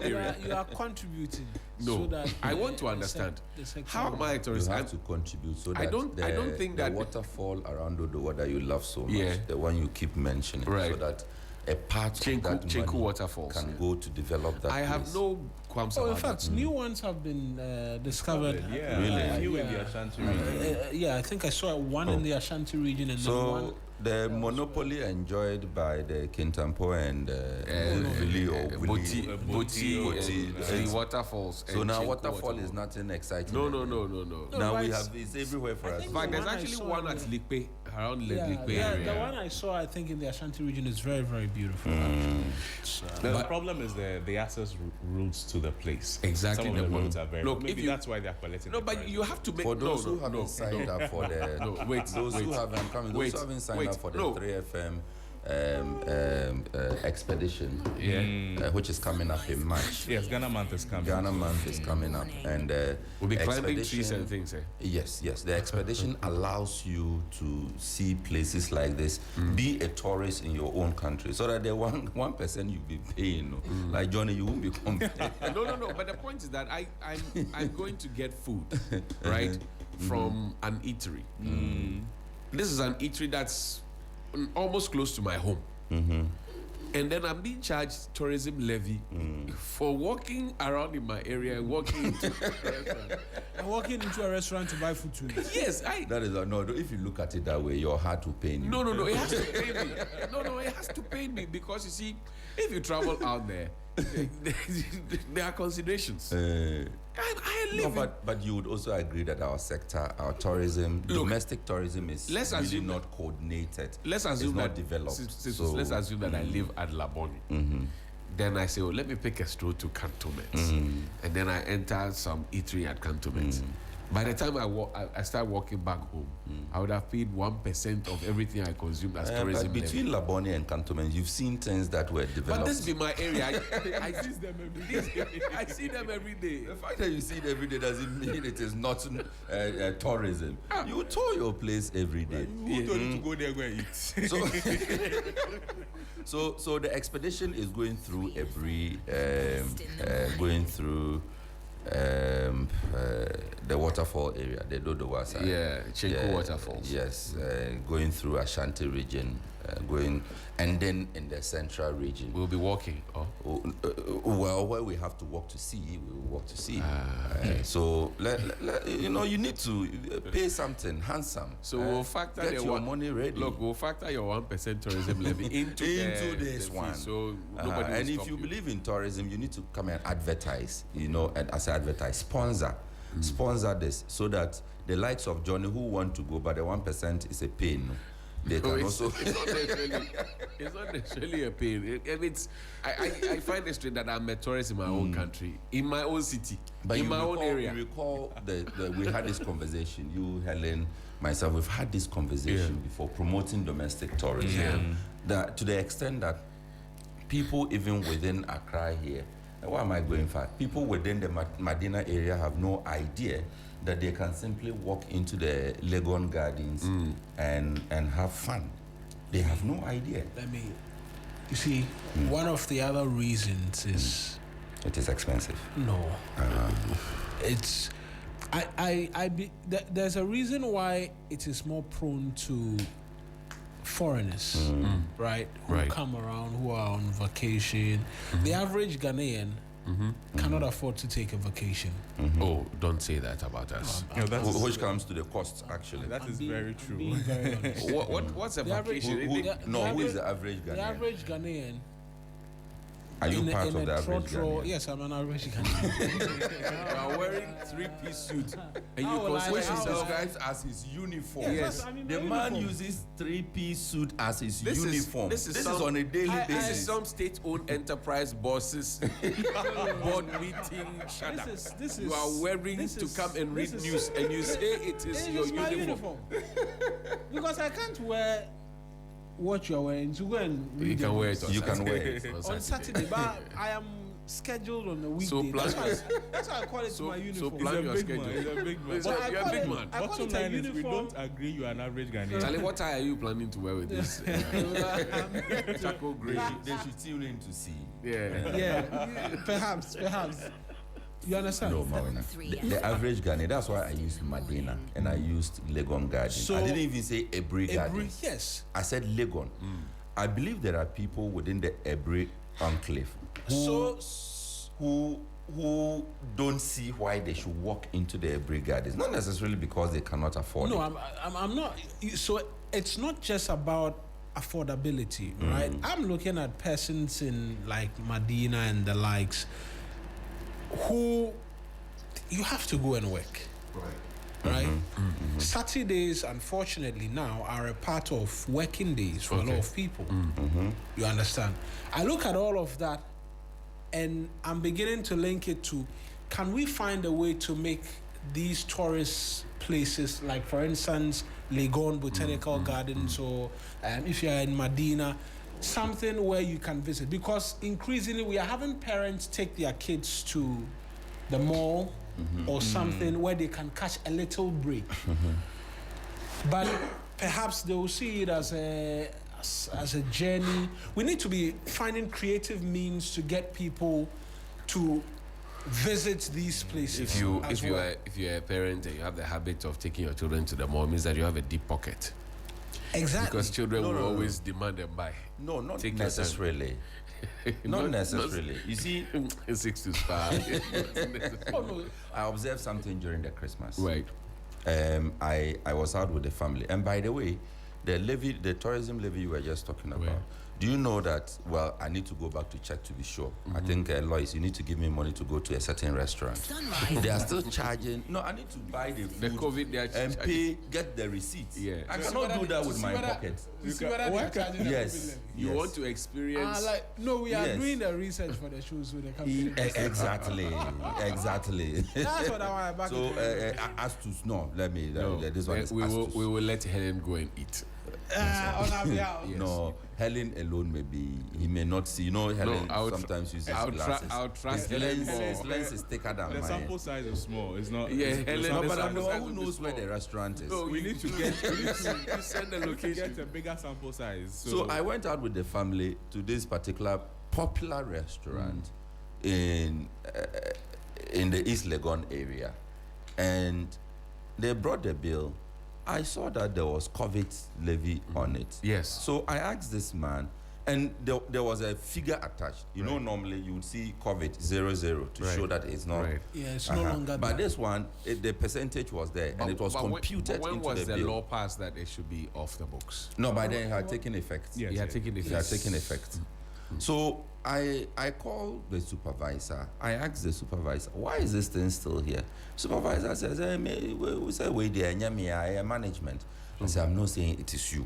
Speaker 2: area?
Speaker 1: You are contributing.
Speaker 2: No,
Speaker 1: so that
Speaker 2: I want to understand. How am I a
Speaker 5: You
Speaker 2: tourist?
Speaker 5: have to contribute so that
Speaker 2: I don't think
Speaker 5: the
Speaker 2: that-
Speaker 5: waterfall around Odo that you love so much,
Speaker 2: Yeah.
Speaker 5: the one you keep mentioning,
Speaker 2: Right.
Speaker 5: so that a part of that
Speaker 2: Chinku
Speaker 5: money
Speaker 2: waterfalls.
Speaker 5: can go to develop that
Speaker 2: I have
Speaker 5: place.
Speaker 2: no qualms
Speaker 1: Oh, in
Speaker 2: about
Speaker 1: fact,
Speaker 2: that.
Speaker 1: new ones have been discovered.
Speaker 4: Yeah,
Speaker 5: Really?
Speaker 4: a few in the Ashanti region.
Speaker 1: Yeah, I think I saw one in the Ashanti region and then one.
Speaker 5: So the monopoly enjoyed by the Kintampo and Vili or
Speaker 2: Boti,
Speaker 5: Boti,
Speaker 2: the waterfalls.
Speaker 5: So
Speaker 2: and
Speaker 5: now
Speaker 2: Chinku
Speaker 5: waterfall is nothing exciting.
Speaker 2: No.
Speaker 5: Now
Speaker 1: but
Speaker 5: we
Speaker 1: it's-
Speaker 5: have it's everywhere for us.
Speaker 1: think
Speaker 2: In fact,
Speaker 1: the
Speaker 2: there's
Speaker 1: one I
Speaker 2: actually
Speaker 1: saw
Speaker 2: one
Speaker 1: in
Speaker 2: at
Speaker 1: the-
Speaker 2: Likpe, around
Speaker 1: Yeah,
Speaker 2: Likpe
Speaker 1: yeah,
Speaker 2: area.
Speaker 1: the one I saw, I think, in the Ashanti region is very, very beautiful.
Speaker 4: The problem is the access routes to the place.
Speaker 2: Exactly
Speaker 4: Some
Speaker 2: the
Speaker 4: of the
Speaker 2: point.
Speaker 4: roads are very.
Speaker 2: Look,
Speaker 4: maybe
Speaker 2: if you-
Speaker 4: that's why they're collecting.
Speaker 2: No,
Speaker 4: the
Speaker 2: but
Speaker 4: price.
Speaker 2: you have to make
Speaker 5: For those who
Speaker 2: no,
Speaker 5: haven't signed up for the
Speaker 2: No, wait,
Speaker 5: those who
Speaker 2: wait.
Speaker 5: haven't come, those
Speaker 2: Wait,
Speaker 5: who haven't signed
Speaker 2: wait,
Speaker 5: up for the
Speaker 2: no.
Speaker 5: 3FM expedition, which is coming up in March.
Speaker 4: Yes, Ghana month is coming.
Speaker 5: Ghana month is coming up, and
Speaker 2: We'll be climbing
Speaker 5: expedition-
Speaker 2: trees and things.
Speaker 5: Yes. The expedition allows you to see places like this, be a tourist in your own country, so that the 1% you be paying, like Johnny, you won't be complaining.
Speaker 2: No. But the point is that I'm going to get food, right, from an eatery. This is an eatery that's almost close to my home. And then I'm being charged tourism levy for walking around in my area, walking into a restaurant.
Speaker 1: And walking into a restaurant to buy food too.
Speaker 2: Yes,
Speaker 5: That is no. If you look at it that way, your heart will pain you.
Speaker 2: No, it has to pain me. No, it has to pain me because you see, if you travel out there, there are considerations. I
Speaker 5: No,
Speaker 2: live in
Speaker 5: but you would also agree that our sector, our tourism, domestic tourism is
Speaker 2: let's
Speaker 5: really
Speaker 2: assume
Speaker 5: not coordinated.
Speaker 2: let's assume
Speaker 5: it's not
Speaker 2: that
Speaker 5: developed.
Speaker 2: so let's assume that I live at Laboni. Then I say, let me pick a stroll to Cantonment, and then I enter some eatery at Cantonment. By the time I start walking back home, I would have paid 1% of everything I consumed as tourism.
Speaker 5: But between Labone and Cantonment, you've seen things that were developed.
Speaker 2: But this be my area. I see them every day. I see them every day.
Speaker 5: The fact that you see it every day doesn't mean it is not tourism. You tour your place every day.
Speaker 4: Who told you to go there and eat?
Speaker 5: So the expedition is going through going through the waterfall area, the Dodowasa.
Speaker 2: Yeah, Chenku waterfalls.
Speaker 5: Yes, going through Ashanti region, and then in the central region.
Speaker 2: We'll be walking.
Speaker 5: Well, where we have to walk to see, we will walk to see.
Speaker 2: Okay.
Speaker 5: So you need to pay something handsome.
Speaker 2: So we'll factor
Speaker 5: get your money ready.
Speaker 2: Look, we'll factor your 1% tourism levy into
Speaker 5: this
Speaker 2: the
Speaker 5: one.
Speaker 2: Fee, so nobody will
Speaker 5: and if
Speaker 2: stop
Speaker 5: you believe in tourism, you need to come and advertise. And as I advertise, sponsor this, so that the likes of Johnny who want to go, but the 1% is a pain. They can also.
Speaker 2: It's not necessarily a pain. I find it straight that I'm a tourist in my own country, in my own city,
Speaker 5: but
Speaker 2: in my own area.
Speaker 5: You recall we had this conversation, you, Helen, myself, we've had this conversation before, promoting domestic tourism.
Speaker 2: Yeah.
Speaker 5: That, to the extent that people even within Accra here, why am I going far? People within the Medina area have no idea that they can simply walk into the Legon Gardens and have fun. They have no idea.
Speaker 1: You see, one of the other reasons is
Speaker 5: it is expensive.
Speaker 1: No, it's there's a reason why it is more prone to foreigners, right? Who come around, who are on vacation. The average Ghanaian cannot afford to take a vacation.
Speaker 2: Oh, don't say that about us.
Speaker 5: Which comes to the cost, actually.
Speaker 4: That is very true.
Speaker 1: Being very honest.
Speaker 2: What's a vacation?
Speaker 5: Who is the average Ghanaian?
Speaker 1: The average Ghanaian.
Speaker 5: Are you part
Speaker 1: in
Speaker 5: of the average
Speaker 1: Trotro,
Speaker 5: Ghanaian?
Speaker 1: yes, I'm an average Ghanaian.
Speaker 2: You are wearing 3-piece suit and you
Speaker 5: Which he
Speaker 2: consider
Speaker 5: describes as his uniform.
Speaker 1: Yes.
Speaker 5: The man uses 3-piece suit as his uniform.
Speaker 2: This is
Speaker 5: on a daily
Speaker 2: This is
Speaker 5: basis.
Speaker 2: some state-owned enterprise bosses board meeting. Shut up. You are wearing to come and read news, and you say it is your
Speaker 1: my
Speaker 2: uniform.
Speaker 1: Because I can't wear what you're wearing to go and read.
Speaker 2: You can wear it.
Speaker 5: You can wear it
Speaker 1: on Saturday, but I am scheduled on a weekday.
Speaker 2: So plan.
Speaker 1: That's why I call it my uniform.
Speaker 2: So plan your schedule.
Speaker 4: He's a big man.
Speaker 1: But
Speaker 2: You're a big man.
Speaker 1: I call
Speaker 4: Bottom
Speaker 1: it a
Speaker 4: line is we
Speaker 1: uniform.
Speaker 4: don't agree you are an average Ghanaian.
Speaker 2: Charlie, what tie are you planning to wear with this? Charcoal grey.
Speaker 5: They should tune in to see.
Speaker 2: Yeah.
Speaker 1: Perhaps. You understand?
Speaker 5: No, Marina. The average Ghanaian, that's why I used Medina and I used Legon Garden.
Speaker 1: So,
Speaker 5: I didn't even say Ebri Garden.
Speaker 1: Yes.
Speaker 5: I said Legon. I believe there are people within the Ebri enclave who don't see why they should walk into the Ebri Gardens. Not necessarily because they cannot afford it.
Speaker 1: No, I'm not. So it's not just about affordability, right? I'm looking at persons in like Medina and the likes who you have to go and work. Right? Saturdays, unfortunately, now are a part of working days for a lot of people. You understand? I look at all of that and I'm beginning to link it to, can we find a way to make these tourist places, like for instance, Legon Botanical Gardens, or if you're in Medina, something where you can visit? Because increasingly we are having parents take their kids to the mall or something where they can catch a little break. But perhaps they will see it as a journey. We need to be finding creative means to get people to visit these places.
Speaker 2: If you're a parent and you have the habit of taking your children to the mall, it means that you have a deep pocket.
Speaker 1: Exactly.
Speaker 2: Because children will always demand and buy.
Speaker 5: No, not
Speaker 2: Take
Speaker 5: necessarily. Not necessarily. You see,
Speaker 2: 6 to spy.
Speaker 5: I observed something during the Christmas.
Speaker 2: Right.
Speaker 5: I was out with the family, and by the way, the tourism levy you were just talking about. Do you know that? Well, I need to go back to check to be sure. I think, Lois, you need to give me money to go to a certain restaurant.
Speaker 3: Sunrise.
Speaker 5: They are still charging. No, I need to buy the food
Speaker 2: The COVID, they are
Speaker 5: and
Speaker 2: charging.
Speaker 5: pay, get the receipts.
Speaker 2: Yeah.
Speaker 5: I cannot do that with my pocket.
Speaker 1: You see whether they are charging the
Speaker 5: Yes.
Speaker 1: COVID levy.
Speaker 2: You
Speaker 5: yes.
Speaker 2: want to experience.
Speaker 1: No, we are
Speaker 5: Yes.
Speaker 1: doing the research for the shows with the company.
Speaker 5: Exactly. Exactly.
Speaker 1: That's what I want back.
Speaker 5: So, as to no, let me.
Speaker 2: No,
Speaker 5: this one is
Speaker 2: we will
Speaker 5: Astus.
Speaker 2: we will let Helen go and eat.
Speaker 1: On our behalf.
Speaker 2: Yes.
Speaker 5: No, Helen alone may be. He may not see. You know, Helen
Speaker 2: I'll tr-
Speaker 5: sometimes uses
Speaker 2: I'll
Speaker 5: glasses.
Speaker 2: trust Helen
Speaker 5: His
Speaker 2: more.
Speaker 5: lens is thicker than
Speaker 4: The
Speaker 5: mine.
Speaker 4: sample size is small. It's not.
Speaker 2: Yeah,
Speaker 4: it's
Speaker 2: Helen-
Speaker 4: not-
Speaker 5: No, but I
Speaker 2: sample
Speaker 5: know
Speaker 2: size
Speaker 5: who
Speaker 2: will be
Speaker 5: knows where the restaurant is.
Speaker 2: No,
Speaker 4: we need to get.
Speaker 2: you send the location.
Speaker 4: Get a bigger sample size.
Speaker 5: So I went out with the family to this particular popular restaurant in the East Legon area, and they brought the bill. I saw that there was COVID levy on it.
Speaker 2: Yes.
Speaker 5: So I asked this man, and there was a figure attached. You know, normally you would see COVID 00 to
Speaker 2: Right.
Speaker 5: show that it's not.
Speaker 2: Right.
Speaker 1: Yeah, it's no longer.
Speaker 5: But this one, the percentage was there, and it was computed
Speaker 2: when
Speaker 5: into
Speaker 2: was
Speaker 5: the
Speaker 2: the
Speaker 5: bill.
Speaker 2: law passed that it should be off the books?
Speaker 5: No, by then it had taken effect.
Speaker 4: Yes.
Speaker 2: He had taken
Speaker 5: It
Speaker 2: effect.
Speaker 5: has taken effect. So I called the supervisor. I asked the supervisor, why is this thing still here? Supervisor says, we say we there, management. I said, I'm not saying it is you.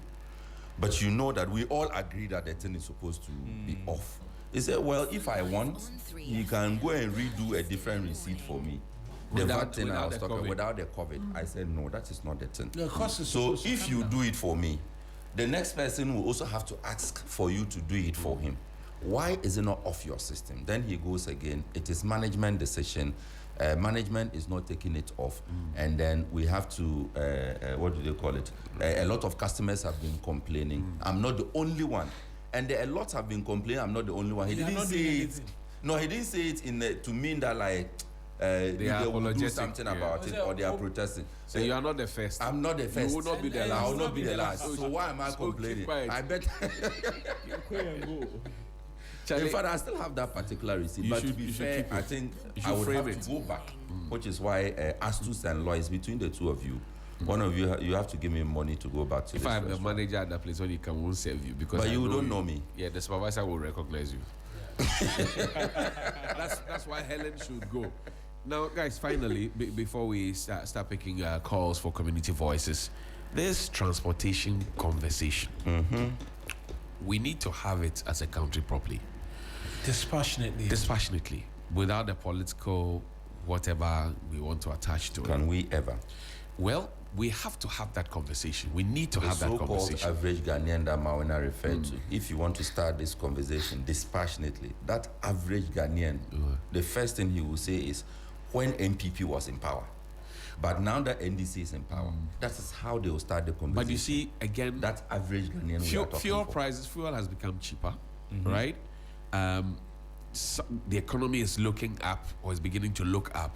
Speaker 5: But you know that we all agree that the thing is supposed to be off. He said, well, if I want, you can go and redo a different receipt for me. The
Speaker 2: Without-
Speaker 5: VAT thing I
Speaker 2: without
Speaker 5: was
Speaker 2: the
Speaker 5: talking
Speaker 2: COVID.
Speaker 5: without the COVID. I said, no, that is not the thing.
Speaker 1: The cost is
Speaker 5: So
Speaker 1: supposed to
Speaker 5: if
Speaker 1: come
Speaker 5: you
Speaker 1: down.
Speaker 5: do it for me, the next person will also have to ask for you to do it for him. Why is it not off your system? Then he goes again, it is management decision. Management is not taking it off. And then we have to, what do they call it? A lot of customers have been complaining. I'm not the only one. And a lot have been complaining, I'm not the only one. He
Speaker 1: They are
Speaker 5: didn't
Speaker 1: not
Speaker 5: say
Speaker 1: doing
Speaker 5: it.
Speaker 1: anything.
Speaker 5: No, he didn't say it to mean that like, they
Speaker 2: are
Speaker 5: will do
Speaker 2: apologetic,
Speaker 5: something
Speaker 2: yeah.
Speaker 5: about it or they are protesting.
Speaker 2: So you are not the first.
Speaker 5: I'm not the first.
Speaker 2: You will not be the
Speaker 1: And
Speaker 2: last.
Speaker 5: I will not be the last. So why am I
Speaker 2: So keep
Speaker 5: complaining?
Speaker 2: quiet.
Speaker 5: I bet.
Speaker 2: Charlie,
Speaker 5: In fact, I still have that particular receipt.
Speaker 2: You
Speaker 5: But
Speaker 2: should-
Speaker 5: to be
Speaker 2: you should
Speaker 5: fair,
Speaker 2: keep it.
Speaker 5: I think
Speaker 2: You
Speaker 5: I
Speaker 2: should
Speaker 5: would
Speaker 2: frame
Speaker 5: have
Speaker 2: it.
Speaker 5: to go back, which is why Astus and Lois, between the two of you, one of you you have to give me money to go back to.
Speaker 2: if
Speaker 5: this
Speaker 2: I am the
Speaker 5: restaurant.
Speaker 2: manager at that place, when you come, I won't serve you because
Speaker 5: But
Speaker 2: I
Speaker 5: you
Speaker 2: know
Speaker 5: don't know me.
Speaker 2: Yeah, the supervisor will recognize you. That's why Helen should go. Now, guys, finally, before we start picking calls for community voices, this transportation conversation, we need to have it as a country properly, dispassionately, without the political whatever we want to attach to it.
Speaker 5: Can we ever?
Speaker 2: Well, we have to have that conversation. We need to
Speaker 5: The
Speaker 2: have that
Speaker 5: so-called
Speaker 2: conversation.
Speaker 5: average Ghanaian that Mawina referred to. If you want to start this conversation dispassionately, that average Ghanaian, the first thing he will say is, when NPP was in power. But now that NDC is in power, that is how they will start the conversation.
Speaker 2: But you see, again,
Speaker 5: that average Ghanaian we are talking
Speaker 2: fuel
Speaker 5: for.
Speaker 2: prices, fuel has become cheaper, right? So the economy is looking up or is beginning to look up.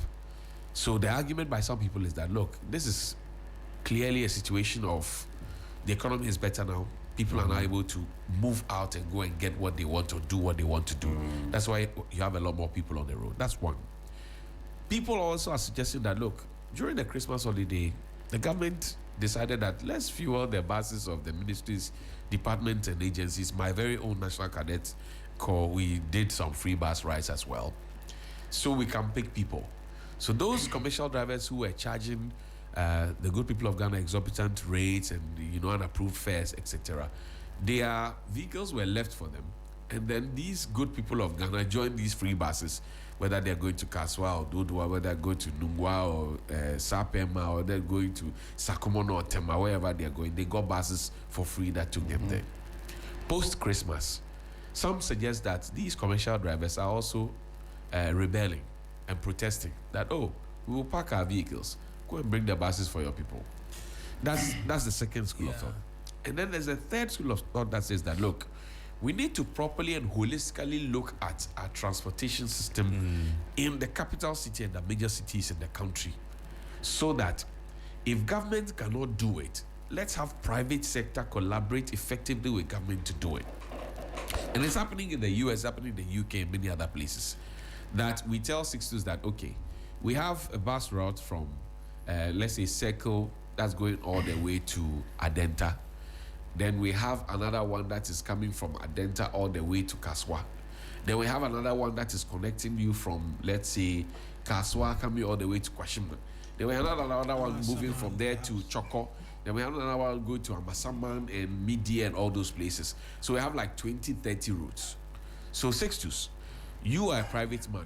Speaker 2: So the argument by some people is that, look, this is clearly a situation of the economy is better now. People are now able to move out and go and get what they want or do what they want to do. That's why you have a lot more people on the road. That's one. People also are suggesting that, look, during the Christmas holiday, the government decided that let's fuel the buses of the ministries, departments, and agencies. My very own National Cadet Corps, we did some free bus rides as well, so we can pick people. So those commercial drivers who were charging the good people of Ghana exorbitant rates and unapproved fares, etc., their vehicles were left for them, and then these good people of Ghana joined these free buses, whether they're going to Kaswa or Dodua, whether they're going to Nungwa or Sapema, or they're going to Sakumono or Tema, wherever they're going, they got buses for free that took them there. Post-Christmas, some suggest that these commercial drivers are also rebelling and protesting that, we will park our vehicles, go and bring the buses for your people. That's the second school of thought. And then there's a third school of thought that says that, look, we need to properly and holistically look at our transportation system in the capital city and the major cities in the country, so that if government cannot do it, let's have private sector collaborate effectively with government to do it. And it's happening in the US, happening in the UK, and many other places, that we tell Sixtus that, okay, we have a bus route from, let's say, Circle, that's going all the way to Adenta. Then we have another one that is coming from Adenta all the way to Kaswa. Then we have another one that is connecting you from, let's say, Kaswa coming all the way to Kwashima. Then we have another one moving from there to Choko. Then we have another one going to Amasaman and Midi and all those places. So we have like 20, 30 routes. So Sextus, you are a private man.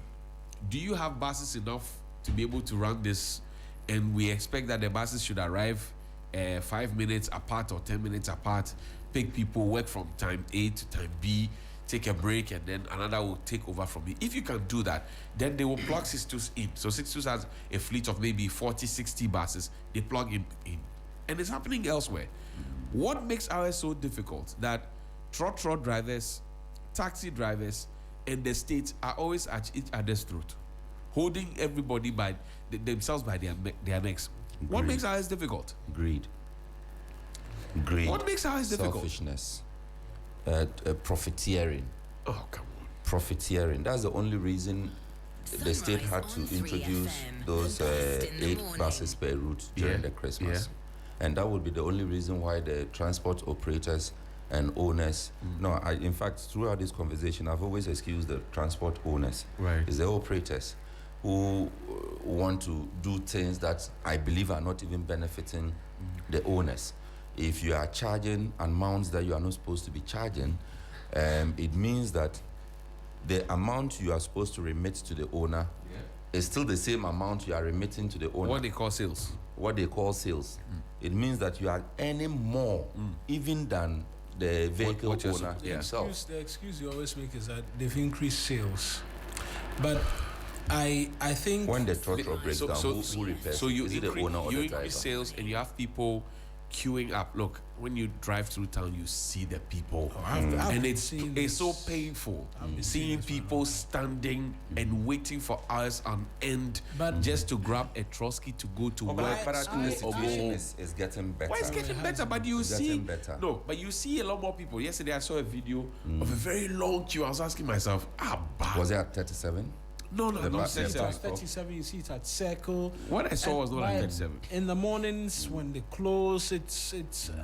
Speaker 2: Do you have buses enough to be able to run this? And we expect that the buses should arrive 5 minutes apart or 10 minutes apart, pick people, work from time A to time B, take a break, and then another will take over from you. If you can do that, then they will plug Sixtus in. So Sixtus has a fleet of maybe 40, 60 buses. They plug him in. And it's happening elsewhere. What makes ours so difficult that Trotro drivers, taxi drivers, and the states are always at each other's throat, holding everybody by themselves by their necks. What makes ours difficult?
Speaker 5: Greed.
Speaker 2: What makes ours difficult?
Speaker 5: Selfishness. Profiteering.
Speaker 2: Oh, come on.
Speaker 5: Profiteering. That's the only reason the state had to introduce those 8 buses per route during the Christmas. And that would be the only reason why the transport operators and owners, in fact, throughout this conversation, I've always excused the transport owners.
Speaker 2: Right.
Speaker 5: It's the operators who want to do things that I believe are not even benefiting the owners. If you are charging amounts that you are not supposed to be charging, it means that the amount you are supposed to remit to the owner is still the same amount you are remitting to the owner.
Speaker 2: What they call sales.
Speaker 5: It means that you are earning more even than the vehicle owner himself.
Speaker 1: The excuse you always make is that they've increased sales. But I think
Speaker 5: when the Trotro breaks down, who repairs?
Speaker 2: So you
Speaker 5: is it the owner or
Speaker 2: you
Speaker 5: the driver?
Speaker 2: increase sales and you have people queuing up. Look, when you drive through town, you see the people, and it's so painful seeing people standing and waiting for hours on end just to grab a Trotsky to go to work.
Speaker 5: But I think the situation is getting better.
Speaker 2: Why it's getting better? But you see, but you see a lot more people. Yesterday, I saw a video of a very long queue. I was asking myself,
Speaker 5: was it at 37?
Speaker 2: No, not
Speaker 1: 37. 37, you see it at Circle.
Speaker 2: What I saw was not at 37.
Speaker 1: In the mornings when they close, it's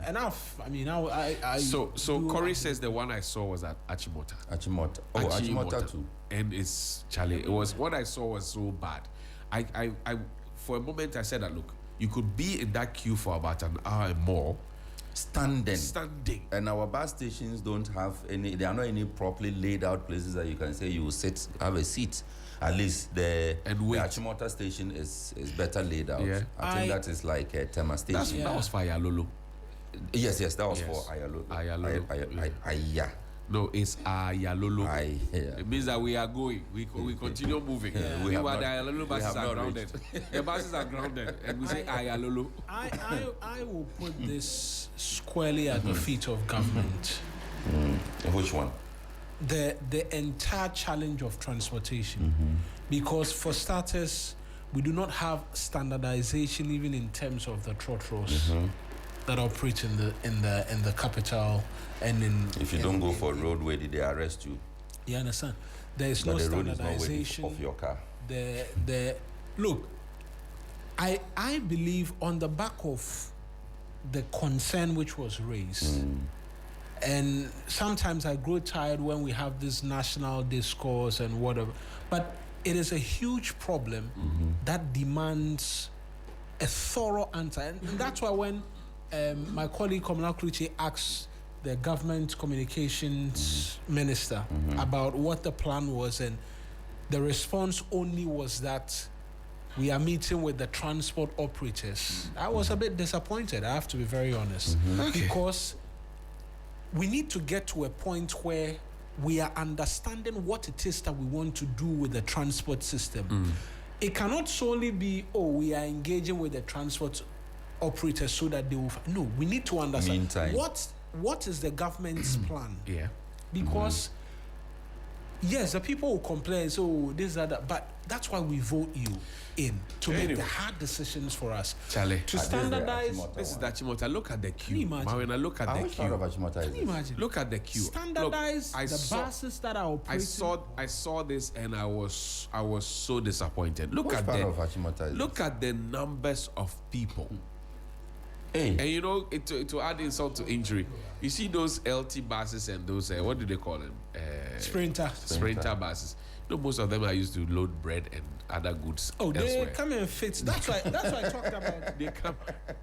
Speaker 1: enough. I mean,
Speaker 2: So Corey says the one I saw was at Achimota.
Speaker 5: Achimota. Oh, Achimota too.
Speaker 2: And it's Charlie. It was what I saw was so bad. I for a moment I said that look, you could be in that queue for about an hour and more. Standing.
Speaker 5: And our bus stations don't have any. There are not any properly laid out places that you can say you will sit, have a seat. At least the Achimota station is better laid out. Yeah. I think that is like a Tema station.
Speaker 2: That was for Ayalolo.
Speaker 5: Yes, that was for Ayalolo.
Speaker 2: No, it's Ayalolo. It means that we are going. We continue moving. The Ayalolo buses are grounded. The buses are grounded, and we say Ayalolo.
Speaker 1: I will put this squarely at the feet of government.
Speaker 5: Which one?
Speaker 1: The entire challenge of transportation, because for starters, we do not have standardization even in terms of the Trotros that operate in the capital and in.
Speaker 5: If you don't go for roadway, did they arrest you?
Speaker 1: You understand? There is no standardization
Speaker 5: of your car.
Speaker 1: Look, I believe on the back of the concern which was raised. And sometimes I grow tired when we have this national discourse and whatever. But it is a huge problem that demands a thorough answer. And that's why when my colleague Komala Kluche asked the government communications minister about what the plan was, and the response only was that we are meeting with the transport operators. I was a bit disappointed, I have to be very honest. Because we need to get to a point where we are understanding what it is that we want to do with the transport system. It cannot solely be, we are engaging with the transport operators so that they will... No, we need to understand what is the government's plan. Because, yes, the people will complain, so this, that, but that's why we vote you in, to make the hard decisions for us.
Speaker 2: Charlie.
Speaker 1: To standardize...
Speaker 2: This is the Achimota. Look at the queue. Marina, look at the queue.
Speaker 1: Can you imagine?
Speaker 2: Look at the queue.
Speaker 1: Standardize the buses that are operating.
Speaker 2: I saw this and I was so disappointed. Look at the numbers of people.
Speaker 5: Hey.
Speaker 2: And you know, to add insult to injury, you see those LT buses and those, what do they call them? Sprinter buses. You know, most of them are used to load bread and other goods.
Speaker 1: Oh,
Speaker 2: elsewhere.
Speaker 1: they come and fit. That's why I talked about.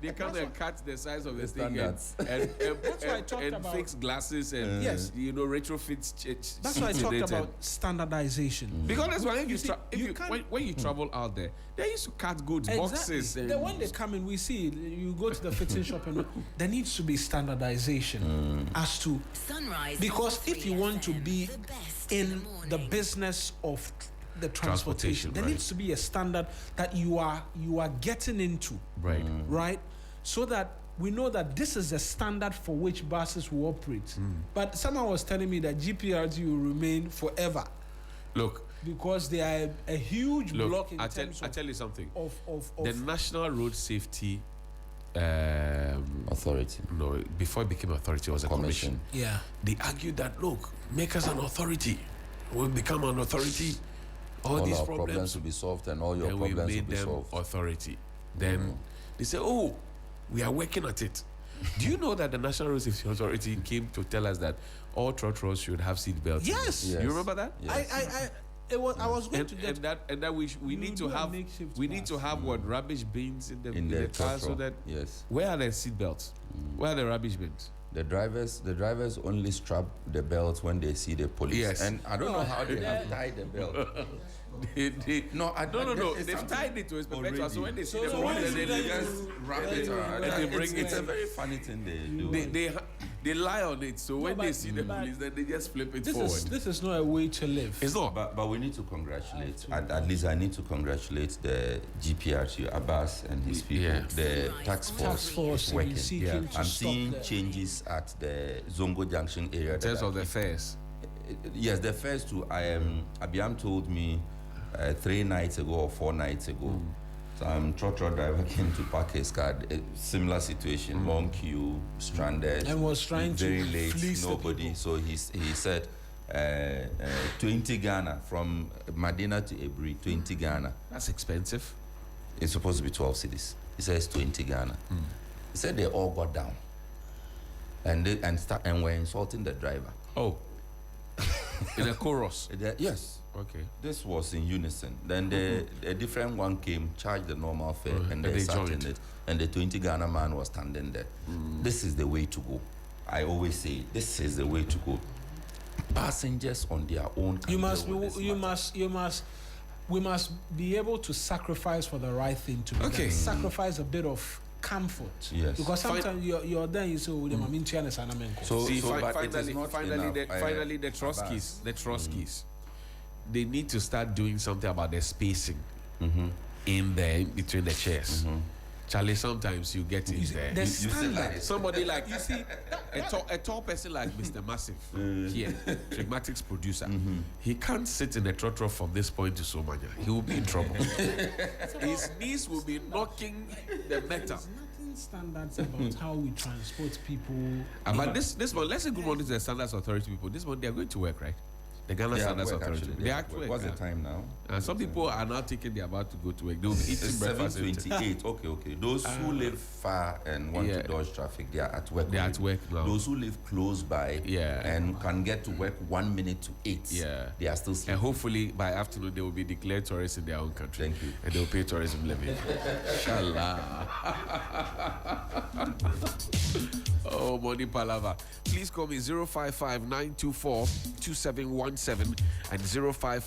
Speaker 2: They come and cut the size of the thing
Speaker 5: standards.
Speaker 1: That's why I talked
Speaker 2: and
Speaker 1: about.
Speaker 2: fix glasses and
Speaker 1: Yes.
Speaker 2: you know, retrofit.
Speaker 1: That's why I talked about standardization.
Speaker 2: Because that's why when you
Speaker 1: can't-
Speaker 2: travel out there, they used to cut goods, boxes.
Speaker 1: Exactly. Then when they come in, we see you go to the fitting shop and there needs to be standardization as to
Speaker 3: Sunrise.
Speaker 1: because
Speaker 3: on
Speaker 1: if you want to
Speaker 3: 3FM,
Speaker 1: be
Speaker 3: the best
Speaker 1: in the
Speaker 3: morning.
Speaker 1: business of the transportation, there
Speaker 2: right.
Speaker 1: needs to be a standard that you are getting into,
Speaker 2: Right.
Speaker 1: right? So that we know that this is the standard for which buses will operate. But someone was telling me that GPRG will remain forever
Speaker 2: Look,
Speaker 1: because they are a huge block in
Speaker 2: I
Speaker 1: terms
Speaker 2: tell you something.
Speaker 1: of
Speaker 2: The National Road Safety,
Speaker 5: Authority.
Speaker 2: no, before it became authority, it was a commission.
Speaker 1: yeah.
Speaker 2: They argued that look, make us an authority. We'll become an authority. All these
Speaker 5: our
Speaker 2: problems
Speaker 5: will be solved and all your
Speaker 2: and we
Speaker 5: problems will
Speaker 2: made
Speaker 5: be
Speaker 2: them
Speaker 5: solved.
Speaker 2: authority. Then they say, oh, we are working at it. Do you know that the National Road Safety Authority came to tell us that all Trotros should have seat belts?
Speaker 1: Yes.
Speaker 2: You remember that?
Speaker 5: Yes.
Speaker 1: I was going to get
Speaker 2: And that we need to
Speaker 1: do a
Speaker 2: have
Speaker 1: makeshift
Speaker 2: need to
Speaker 1: bus.
Speaker 2: have what rubbish bins in the car so
Speaker 5: Trotro.
Speaker 2: that
Speaker 5: Yes.
Speaker 2: where are the seat belts? Where are the rubbish bins?
Speaker 5: The drivers only strap the belt when they see the police.
Speaker 2: Yes.
Speaker 5: And I don't know how they have tied the belt. No,
Speaker 2: No.
Speaker 5: it's
Speaker 2: They've
Speaker 5: something
Speaker 2: tied it to his perpetual. So when they see the
Speaker 1: so
Speaker 2: police,
Speaker 1: when
Speaker 2: then
Speaker 1: you
Speaker 2: they
Speaker 1: guys-
Speaker 5: just wrap it around.
Speaker 2: They bring
Speaker 5: It's
Speaker 2: it.
Speaker 5: a very funny thing they do.
Speaker 2: they lie on it. So when they
Speaker 1: but-
Speaker 2: see the
Speaker 1: but
Speaker 2: police, then they just flip it
Speaker 1: this
Speaker 2: forward.
Speaker 1: is not a way to live.
Speaker 2: It's not.
Speaker 5: But we need to congratulate, at least I need to congratulate the GPRT, Abbas and his people.
Speaker 2: Yeah.
Speaker 5: The tax
Speaker 1: Task force
Speaker 5: is working.
Speaker 1: seeking to
Speaker 5: I'm
Speaker 1: stop
Speaker 5: seeing
Speaker 1: the-
Speaker 5: changes at the Zongo Junction area.
Speaker 2: In terms of the fares.
Speaker 5: Yes, the first two, Abiam told me 3 nights ago or 4 nights ago. Some Trotro driver came to park his car. A similar situation, long queue, stranded,
Speaker 1: And was trying to
Speaker 5: very late,
Speaker 1: fleece the
Speaker 5: nobody.
Speaker 1: people.
Speaker 5: So he said 20 Ghana from Medina to Ebri, 20 Ghana.
Speaker 2: That's expensive.
Speaker 5: It's supposed to be 12 cities. He says 20 Ghana. He said they all got down and were insulting the driver.
Speaker 2: Oh. In a chorus.
Speaker 5: Yes.
Speaker 2: Okay.
Speaker 5: This was in unison. Then a different one came, charged the normal fare, and
Speaker 2: And
Speaker 5: they
Speaker 2: they
Speaker 5: sat
Speaker 2: joined.
Speaker 5: in it. And the 20 Ghana man was standing there. This is the way to go. I always say, this is the way to go. Passengers on their own can
Speaker 1: You must
Speaker 5: deal with this matter.
Speaker 1: we must be able to sacrifice for the right thing to be
Speaker 2: Okay.
Speaker 1: done. Sacrifice a bit of comfort.
Speaker 5: Yes.
Speaker 1: Because sometimes you're there, you say, oh, the mamintia is an amenko.
Speaker 5: So,
Speaker 2: See,
Speaker 5: but it is
Speaker 2: finally,
Speaker 5: not
Speaker 2: finally,
Speaker 5: enough.
Speaker 2: finally, the Trotskys, they need to start doing something about the spacing in between the chairs. Charlie, sometimes you get in there.
Speaker 1: The standard.
Speaker 2: Somebody like you see a tall person like Mr. Massive here, Trigmatics producer. He can't sit in a Trotro from this point to Somania. He will be in trouble. His knees will be knocking the metal.
Speaker 1: There's nothing standards about how we transport people.
Speaker 2: But this one, let's say good morning to the Standards Authority people. This one, they are going to work, right? The Ghana
Speaker 5: They are at
Speaker 2: Standards
Speaker 5: work,
Speaker 2: Authority.
Speaker 5: actually.
Speaker 2: They
Speaker 5: are
Speaker 2: are
Speaker 5: at
Speaker 2: at
Speaker 5: work.
Speaker 2: work.
Speaker 5: What's the time now?
Speaker 2: And some people are now thinking they're about to go to work. They'll be eating
Speaker 5: It's
Speaker 2: breakfast.
Speaker 5: 7:28. Okay. Those who live far and want to dodge traffic, they are at work.
Speaker 2: They're at
Speaker 5: already.
Speaker 2: work now.
Speaker 5: Those who live close by and can get to work 1 minute to 8, they are still
Speaker 2: And
Speaker 5: sleeping.
Speaker 2: hopefully by afternoon they will be declared tourists in their own country.
Speaker 5: Thank you.
Speaker 2: And they'll pay tourism levy. Inshallah. Oh, money palava. Please call me 055-924-2717 and 055